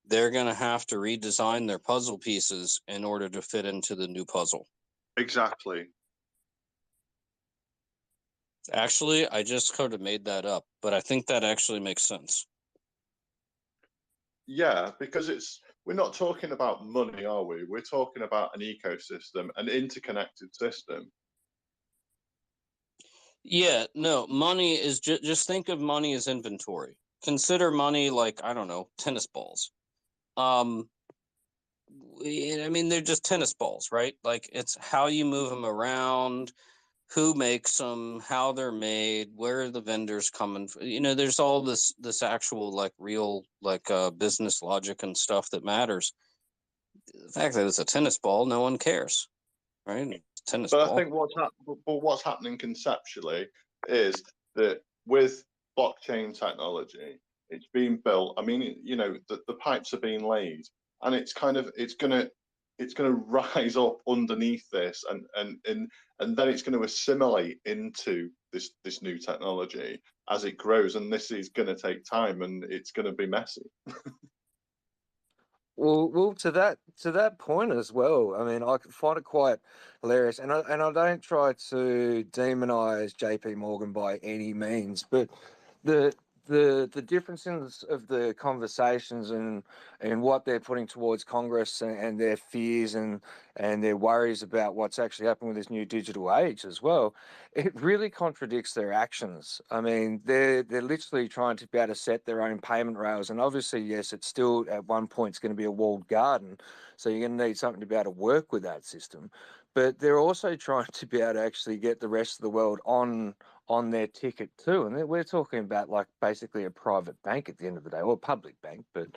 they're going to have to redesign their puzzle pieces in order to fit into the new puzzle. Exactly. Actually, I just could have made that up, but I think that actually makes sense. Yeah, because we're not talking about money, are we? We're talking about an ecosystem, an interconnected system. Yeah, no, money is just think of money as inventory. Consider money like, I don't know, tennis balls. I mean, they're just tennis balls, right? Like, it's how you move them around, who makes them, how they're made, where are the vendors coming from. There's all this actual like real like business logic and stuff that matters. The fact that it's a tennis ball, no one cares, right? It's a tennis But I ball. think what's happening conceptually is that with blockchain technology, it's being built. I mean, the pipes are being laid, and it's gonna rise up underneath this, and then it's going to assimilate into this new technology as it grows, and this is going to take time, and it's going to be messy. Well, to that point as well. I mean, I find it quite hilarious, and I don't try to demonize J.P. Morgan by any means, but the the differences of the conversations and what they're putting towards Congress and their fears and their worries about what's actually happening with this new digital age as well, it really contradicts their actions. I mean, they're literally trying to be able to set their own payment rails, and obviously, yes, it's still at one point it's going to be a walled garden, so you're going to need something to be able to work with that system. But they're also trying to be able to actually get the rest of the world on their ticket too. And we're talking about like basically a private bank at the end of the day, or a public bank. But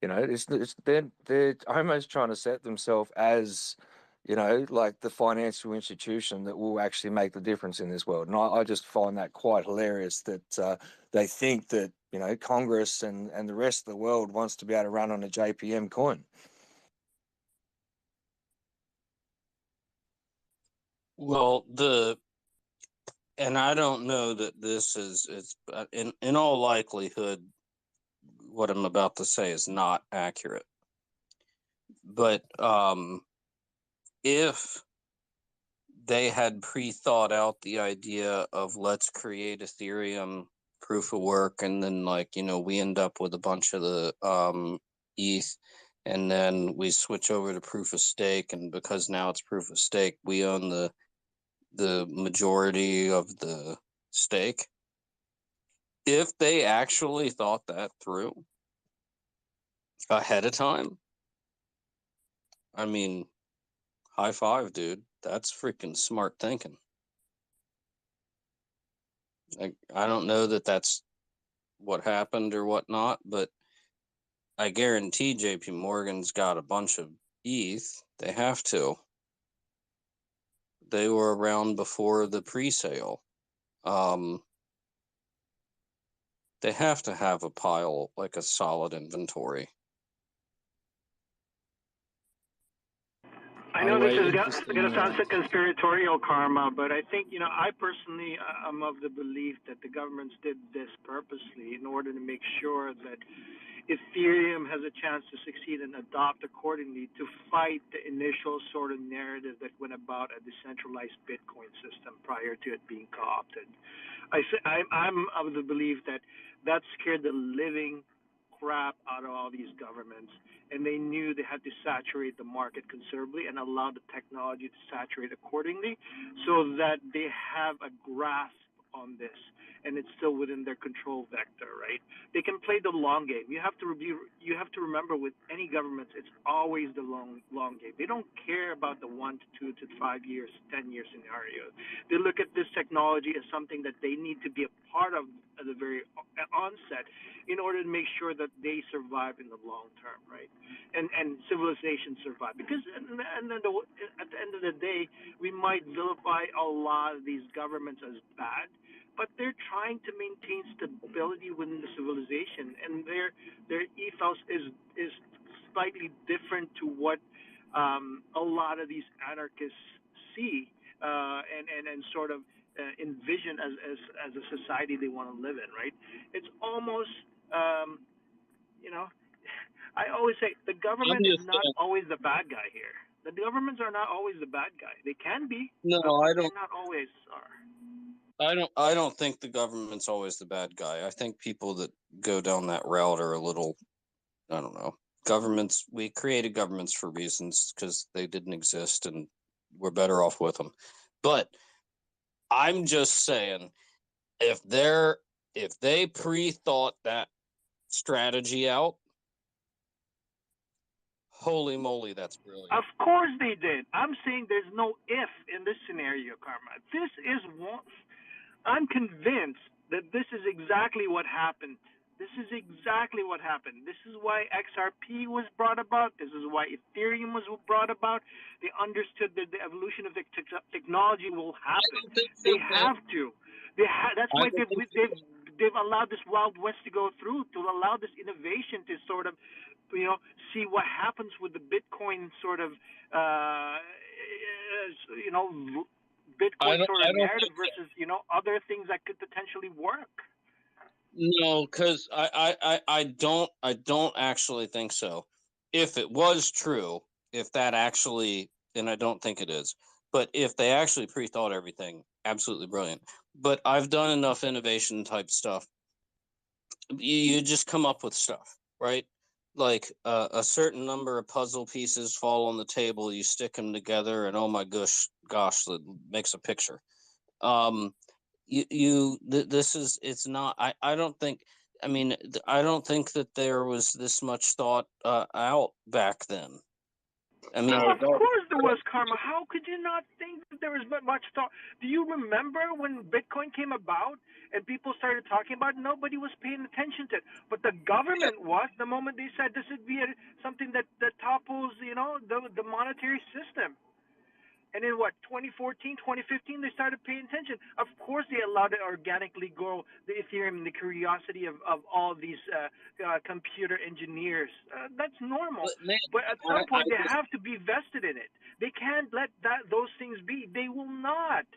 they're almost trying to set themselves as like the financial institution that will actually make the difference in this world. And I just find that quite hilarious that they think that Congress and the rest of the world wants to be able to run on a JPM coin. Well, and I don't know that it's in all likelihood what I'm about to say is not accurate. But if they had pre-thought out the idea of let's create Ethereum proof of work, and then we end up with a bunch of the ETH, and then we switch over to proof of stake, and because now it's proof of stake, we own the majority of the stake. If they actually thought that through ahead of time, I mean, high five, dude. That's freaking smart thinking. I don't know that that's what happened or whatnot, but I guarantee JP Morgan's got a bunch of ETH. They have to. They were around before the pre-sale. They have to have a pile, like a solid inventory. I By the know this way, is interesting. going to sound so conspiratorial, Karma, but I think, I personally am of the belief that the governments did this purposely in order to make sure that Ethereum has a chance to succeed and adopt accordingly to fight the initial sort of narrative that went about a decentralized Bitcoin system prior to it being co-opted. I'm of the belief that scared the living crap out of all these governments, and they knew they had to saturate the market considerably and allow the technology to saturate accordingly so that they have a grasp on this and it's still within their control vector, right? They can play the long game. You have to remember with any governments, it's always the long game. They don't care about the 1 to 2 to 5 years, 10-year scenario. They look at this technology as something that they need to be a part of at the very onset in order to make sure that they survive in the long term, right? And civilization survive. Because at the end of the day, we might vilify a lot of these governments as bad, but they're trying to maintain stability within the civilization, and their ethos is slightly different to what a lot of these anarchists see and sort of envision as a society they want to live in, right? It's almost you know I always say the government is not always the bad guy here. The governments are not always the bad guy. They can be, No, but I they don't. not always are. I don't think the government's always the bad guy. I think people that go down that route are a little, I don't know. Governments, we created governments for reasons because they didn't exist and we're better off with them. But I'm just saying, if they pre-thought that strategy out, holy moly, that's brilliant. Of course they did. I'm saying there's no if in this scenario, Karma. This is one. I'm convinced that this is exactly what happened. This is exactly what happened. This is why XRP was brought about. This is why Ethereum was brought about. They understood that the evolution of the technology will happen. They have to. That's why they've allowed this Wild West to go through, to allow this innovation to sort of, see what happens with the Bitcoin sort of, Bitcoin sort of narrative versus, other things that could potentially work. No, because I don't actually think so. If it was true, if that actually, and I don't think it is, but if they actually pre-thought everything, absolutely brilliant. But I've done enough innovation type stuff. You just come up with stuff, right? Like a certain number of puzzle pieces fall on the table, you stick them together, and oh my gosh, that makes a picture. This is, it's not, I don't think, I mean, I don't think that there was this much thought out back then. I mean, of course there was, Karma. How could you not think that there was much thought? Do you remember when Bitcoin came about and people started talking about it? Nobody was paying attention to it, but the government was. The moment they said this would be something that topples, the monetary system. And in 2014, 2015, they started paying attention. Of course, they allowed it organically grow, the Ethereum, the curiosity of all these computer engineers. That's normal. But at some point, they have to be vested in it. They can't let those things be. They will not.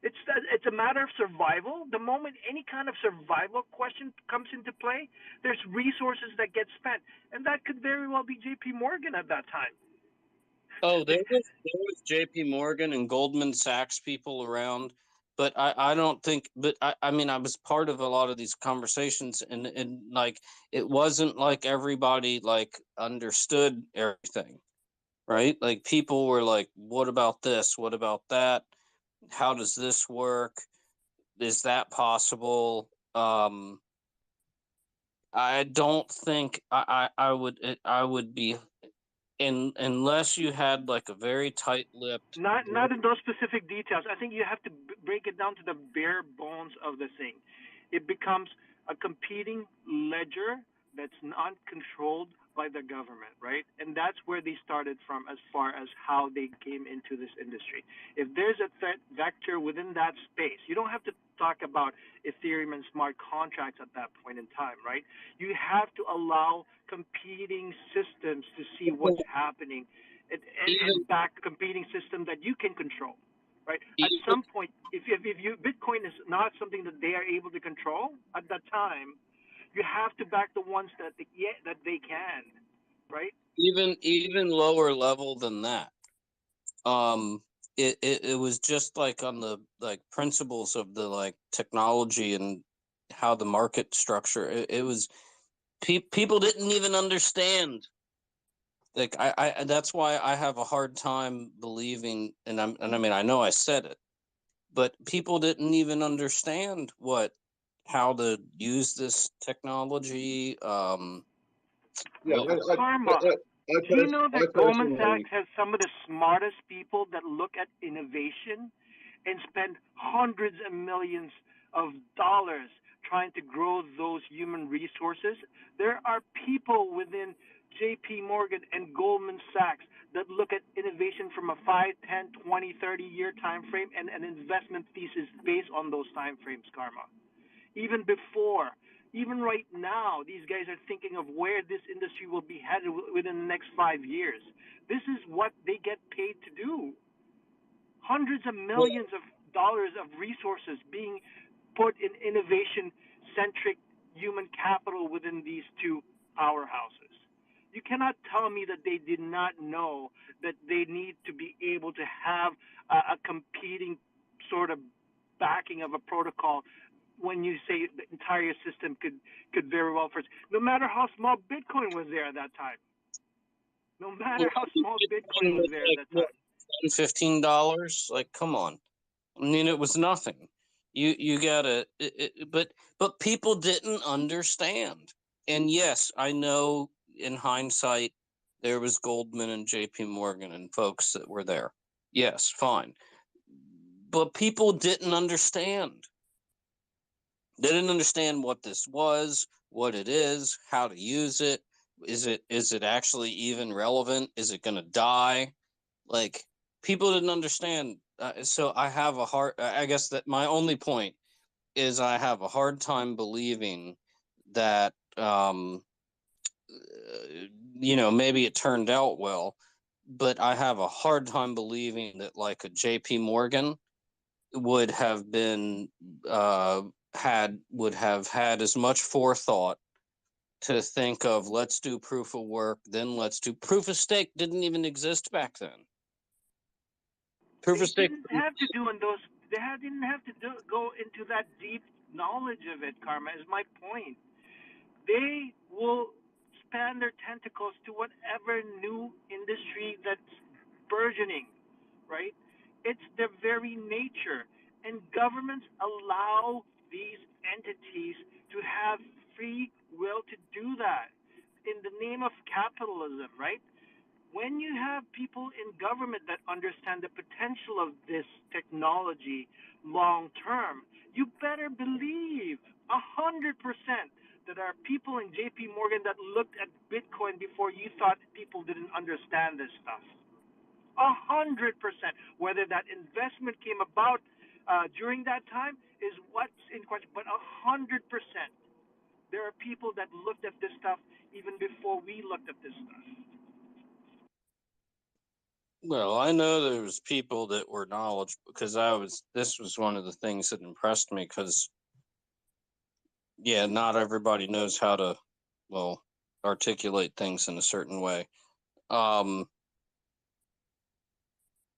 It's a matter of survival. The moment any kind of survival question comes into play, there's resources that get spent. And that could very well be JP Morgan at that time. Oh, there was JP Morgan and Goldman Sachs people around, but I don't think, but I mean, I was part of a lot of these conversations, and like, it wasn't like everybody like understood everything, right? Like, people were like, what about this? What about that? How does this work? Is that possible? I don't think I would be, unless you had like a very tight-lipped. Not in those specific details. I think you have to break it down to the bare bones of the thing. It becomes a competing ledger that's not controlled by the government, right? And that's where they started from as far as how they came into this industry. If there's a threat vector within that space, you don't have to talk about Ethereum and smart contracts at that point in time, right? You have to allow competing systems to see what's happening and back a competing system that you can control, right? At some point, if Bitcoin is not something that they are able to control at that time, you have to back the ones that they can, right? Even lower level than that. It was just like on the like principles of the like technology and how the market structure. It was people didn't even understand. Like I that's why I have a hard time believing, and I mean, I know I said it, but people didn't even understand how to use this technology. Karma. Do you know that Goldman Sachs has some of the smartest people that look at innovation and spend hundreds of millions of dollars trying to grow those human resources? There are people within JP Morgan and Goldman Sachs that look at innovation from a 5, 10, 20, 30-year time frame and an investment thesis based on those time frames, Karma. Even before, even right now, these guys are thinking of where this industry will be headed within the next 5 years. This is what they get paid to do. Hundreds of millions of dollars of resources being put in innovation-centric human capital within these two powerhouses. You cannot tell me that they did not know that they need to be able to have a competing sort of backing of a protocol when you say the entire system could very well first. No matter how small Bitcoin was there at that time. No matter how small Bitcoin was there at that time. $15, like, come on. I mean, it was nothing. You gotta, but people didn't understand. And yes, I know in hindsight there was Goldman and J.P. Morgan and folks that were there. Yes, fine, but people didn't understand. They didn't understand what this was, what it is, how to use it. Is it actually even relevant? Is it going to die? Like, people didn't understand. So I have a hard. I guess that my only point is I have a hard time believing that maybe it turned out well, but I have a hard time believing that like a J.P. Morgan would have been would have had as much forethought to think of, let's do proof of work, then let's do proof of stake. Didn't even exist back then. Proof They of stake. didn't have to do in those. Didn't have to go into that deep knowledge of it. Karma is my point. They will span their tentacles to whatever new industry that's burgeoning, right? It's their very nature. And governments allow these entities to have free will to do that in the name of capitalism, right? When you have people in government that understand the potential of this technology long term, you better believe 100% that there are people in JP Morgan that looked at Bitcoin before you thought people didn't understand this stuff. 100%. Whether that investment came about during that time is what's in question, but 100%. There are people that looked at this stuff even before we looked at this stuff. Well, I know there was people that were knowledgeable because this was one of the things that impressed me because, yeah, not everybody knows how to, well, articulate things in a certain way.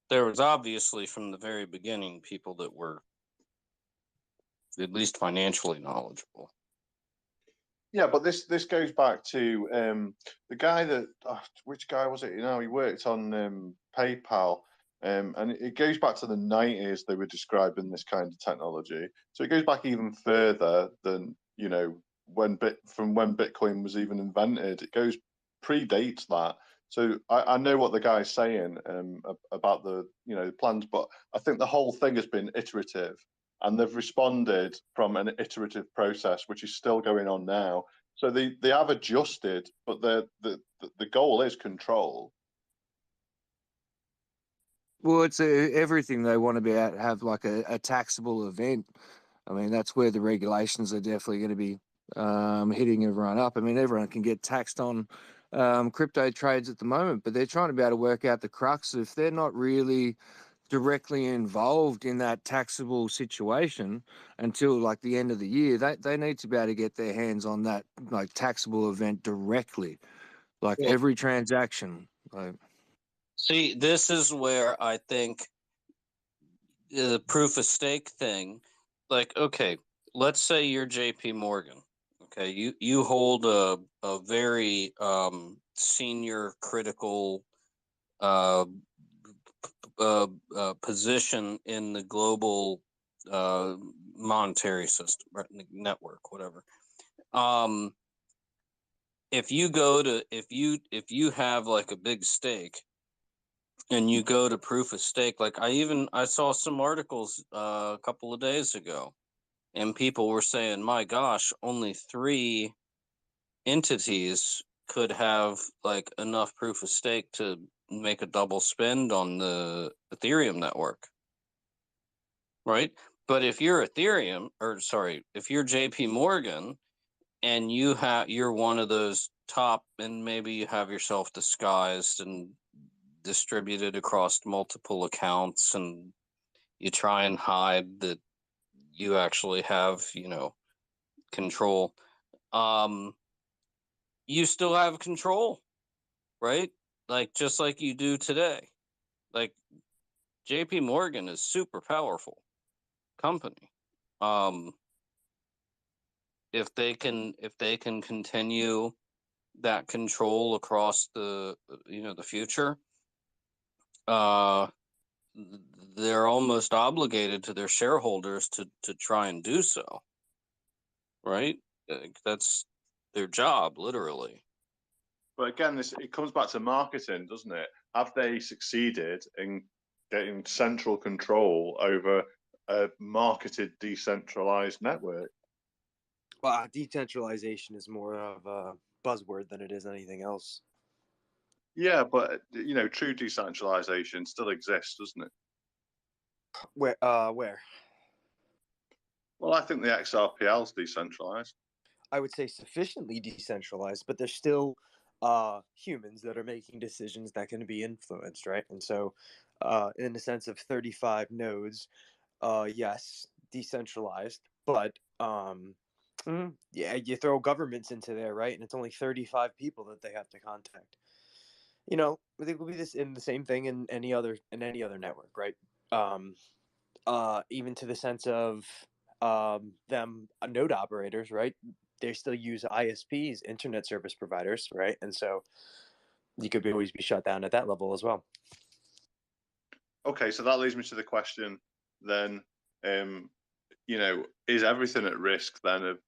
There was obviously from the very beginning people that were at least financially knowledgeable. Yeah, but this goes back to the guy that which guy was it? He worked on PayPal, and it goes back to the 90s. They were describing this kind of technology, so it goes back even further than when Bitcoin was even invented. It predates that. So I know what the guy's saying about the plans, but I think the whole thing has been iterative, and they've responded from an iterative process, which is still going on now. So they have adjusted, but the goal is control. Well, it's everything they want to be able to have like a taxable event. I mean, that's where the regulations are definitely going to be hitting everyone up. I mean, everyone can get taxed on crypto trades at the moment, but they're trying to be able to work out the crux. If they're not really directly involved in that taxable situation until like the end of the year, they need to be able to get their hands on that like taxable event directly, like every transaction. See, this is where I think the proof of stake thing, like, okay, let's say you're JP Morgan. Okay, you hold a very senior critical position in the global monetary system, right, network, whatever. If you have like a big stake and you go to proof of stake, like I saw some articles a couple of days ago, and people were saying, my gosh, only 3 entities could have like enough proof of stake to make a double spend on the Ethereum network, right? But if you're if you're JP Morgan and you're one of those top, and maybe you have yourself disguised and distributed across multiple accounts, and you try and hide that you actually have control, you still have control, right? Like just like you do today. Like JP Morgan is super powerful company. If they can continue that control across the the future, they're almost obligated to their shareholders to try and do so, right? That's their job, literally. But again, it comes back to marketing, doesn't it? Have they succeeded in getting central control over a marketed decentralized network? Well, decentralization is more of a buzzword than it is anything else. Yeah, but true decentralization still exists, doesn't it? Where? Well, I think the XRPL is decentralized. I would say sufficiently decentralized, but there's still humans that are making decisions that can be influenced, right? And so, in the sense of 35 nodes, yes, decentralized, but yeah, you throw governments into there, right? And it's only 35 people that they have to contact. I think will be this in the same thing in any other network, right? Um, even to the sense of them node operators, right? They still use ISPs, internet service providers, right? And so you could always be shut down at that level as well. Okay, so that leads me to the question then. Is everything at risk then of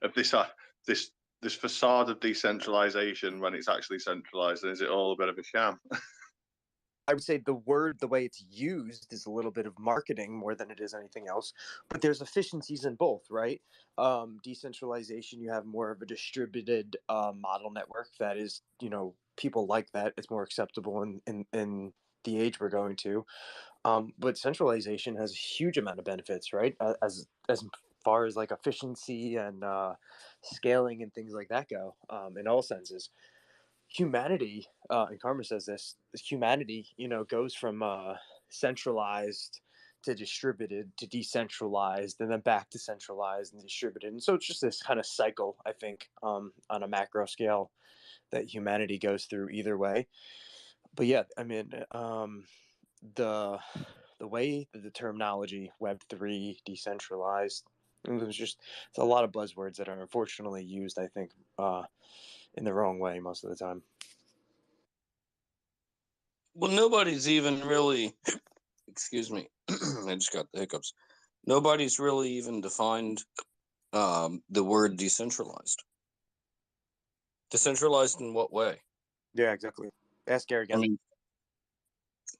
of this facade of decentralization when it's actually centralized? And is it all a bit of a sham? I would say the way it's used, is a little bit of marketing more than it is anything else. But there's efficiencies in both, right? Decentralization, you have more of a distributed model network that is, people like that. It's more acceptable in the age we're going to. But centralization has a huge amount of benefits, right? As far as like efficiency and scaling and things like that go, in all senses. Humanity, and Karma says this: humanity, goes from centralized to distributed to decentralized, and then back to centralized and distributed. And so it's just this kind of cycle, I think, on a macro scale, that humanity goes through either way. But yeah, I mean, the way that the terminology Web3 decentralized, it's a lot of buzzwords that are unfortunately used, I think, in the wrong way most of the time. Well, nobody's even really, excuse me, I just got the hiccups. Nobody's really even defined the word decentralized. Decentralized in what way? Yeah, exactly. Ask Gary again. I mean,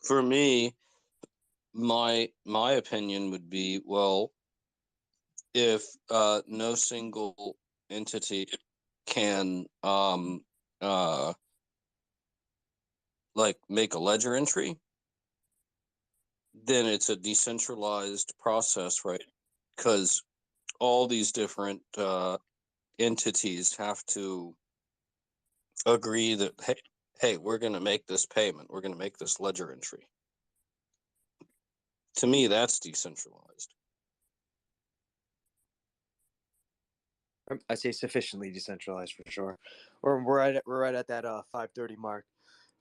for me, my opinion would be, well, if no single entity can like make a ledger entry, then it's a decentralized process, right? Because all these different entities have to agree that, hey, we're going to make this payment, we're going to make this ledger entry. To me, that's decentralized. I say sufficiently decentralized for sure. Or we're right at that 5:30 mark.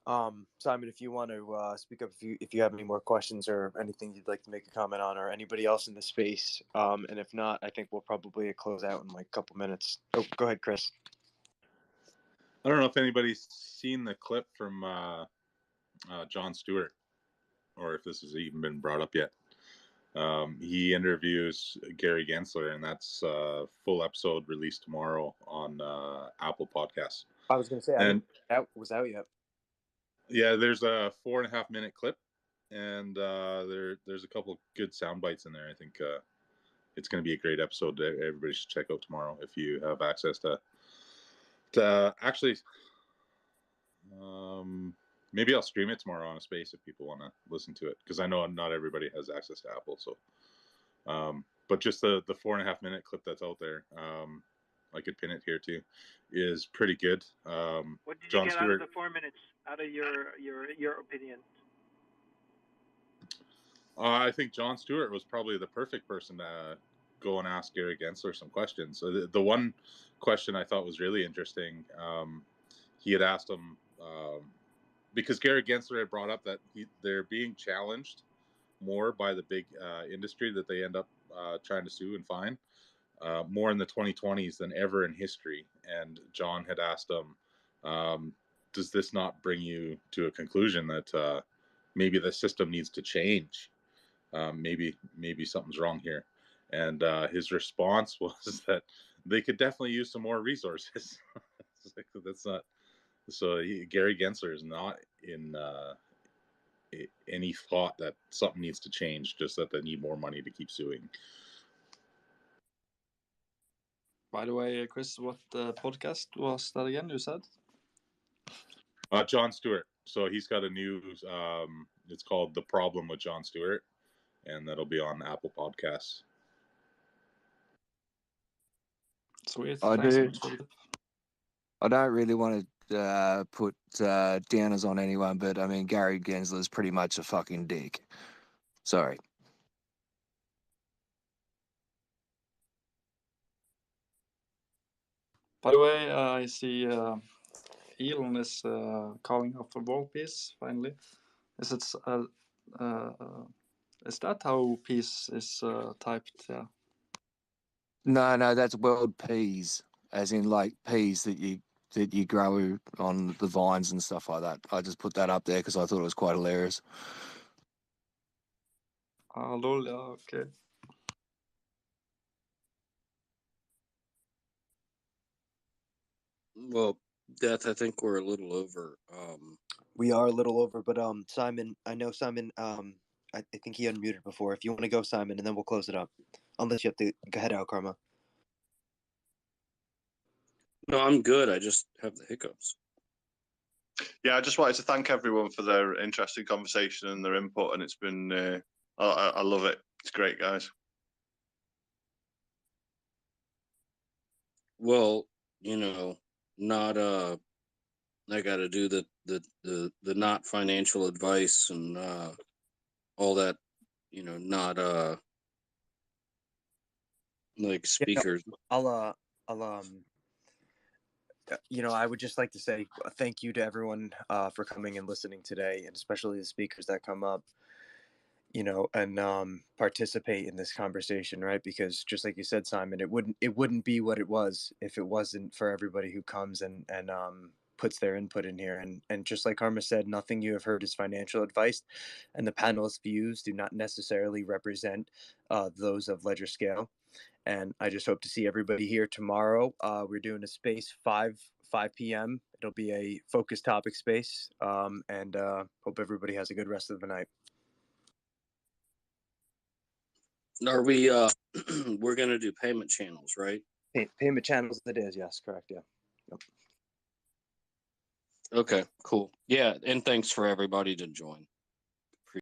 Simon, if you want to speak up, if you have any more questions or anything you'd like to make a comment on, or anybody else in the space, and if not, I think we'll probably close out in like a couple minutes. Oh, go ahead, Chris. I don't know if anybody's seen the clip from Jon Stewart, or if this has even been brought up yet. He interviews Gary Gensler, and that's a full episode released tomorrow on Apple Podcasts. I was going to say, that was out yet. Yeah, there's a 4.5 minute clip, and there's a couple good sound bites in there. I think it's going to be a great episode that everybody should check out tomorrow if you have access to actually. Maybe I'll stream it tomorrow on a space if people want to listen to it, because I know not everybody has access to Apple. So, but just the 4.5 minute clip that's out there, I could pin it here too, is pretty good. What did you get out of the 4 minutes? Out of your opinion? I think Jon Stewart was probably the perfect person to go and ask Gary Gensler some questions. So the one question I thought was really interesting, he had asked him, because Gary Gensler had brought up that they're being challenged more by the big industry that they end up trying to sue and fine, more in the 2020s than ever in history. And John had asked him, does this not bring you to a conclusion that maybe the system needs to change. Maybe something's wrong here. And his response was that they could definitely use some more resources. That's not so. Gary Gensler is not in any thought that something needs to change, just that they need more money to keep suing. By the way, Chris, what podcast was that again? You said Jon Stewart. So he's got a new. It's called The Problem with Jon Stewart, and that'll be on Apple Podcasts. Sweet. I Thanks so do. much for the tip. I don't really want to put downers on anyone, but I mean Gary Gensler's pretty much a fucking dick. Sorry. By the way, I see Elon is calling off for world peace finally. Is it? Is that how peace is typed? Yeah. No, that's world peas, as in like peas that you grow on the vines and stuff like that. I just put that up there because I thought it was quite hilarious. Lol, yeah, okay. Well, Death, I think we're a little over. We are a little over, but Simon, I know Simon. I think he unmuted before. If you want to go, Simon, and then we'll close it up. Unless you have to go ahead out, Karma. No, I'm good. I just have the hiccups. Yeah, I just wanted to thank everyone for their interesting conversation and their input, and it's been I love it. It's great, guys. Well, not I got to do the not financial advice and all that, not like speakers. I'll I would just like to say thank you to everyone for coming and listening today, and especially the speakers that come up, and participate in this conversation, right? Because just like you said, Simon, it wouldn't be what it was if it wasn't for everybody who comes and puts their input in here. And just like Karma said, nothing you have heard is financial advice, and the panelists' views do not necessarily represent those of ledgerscale. And I just hope to see everybody here tomorrow. We're doing a space 5 p.m. It'll be a focused topic space, and hope everybody has a good rest of the night. Are we? We're gonna do payment channels, right? Payment channels. It is, yes, correct, yeah. Yep. Okay, cool. Yeah, and thanks for everybody to join.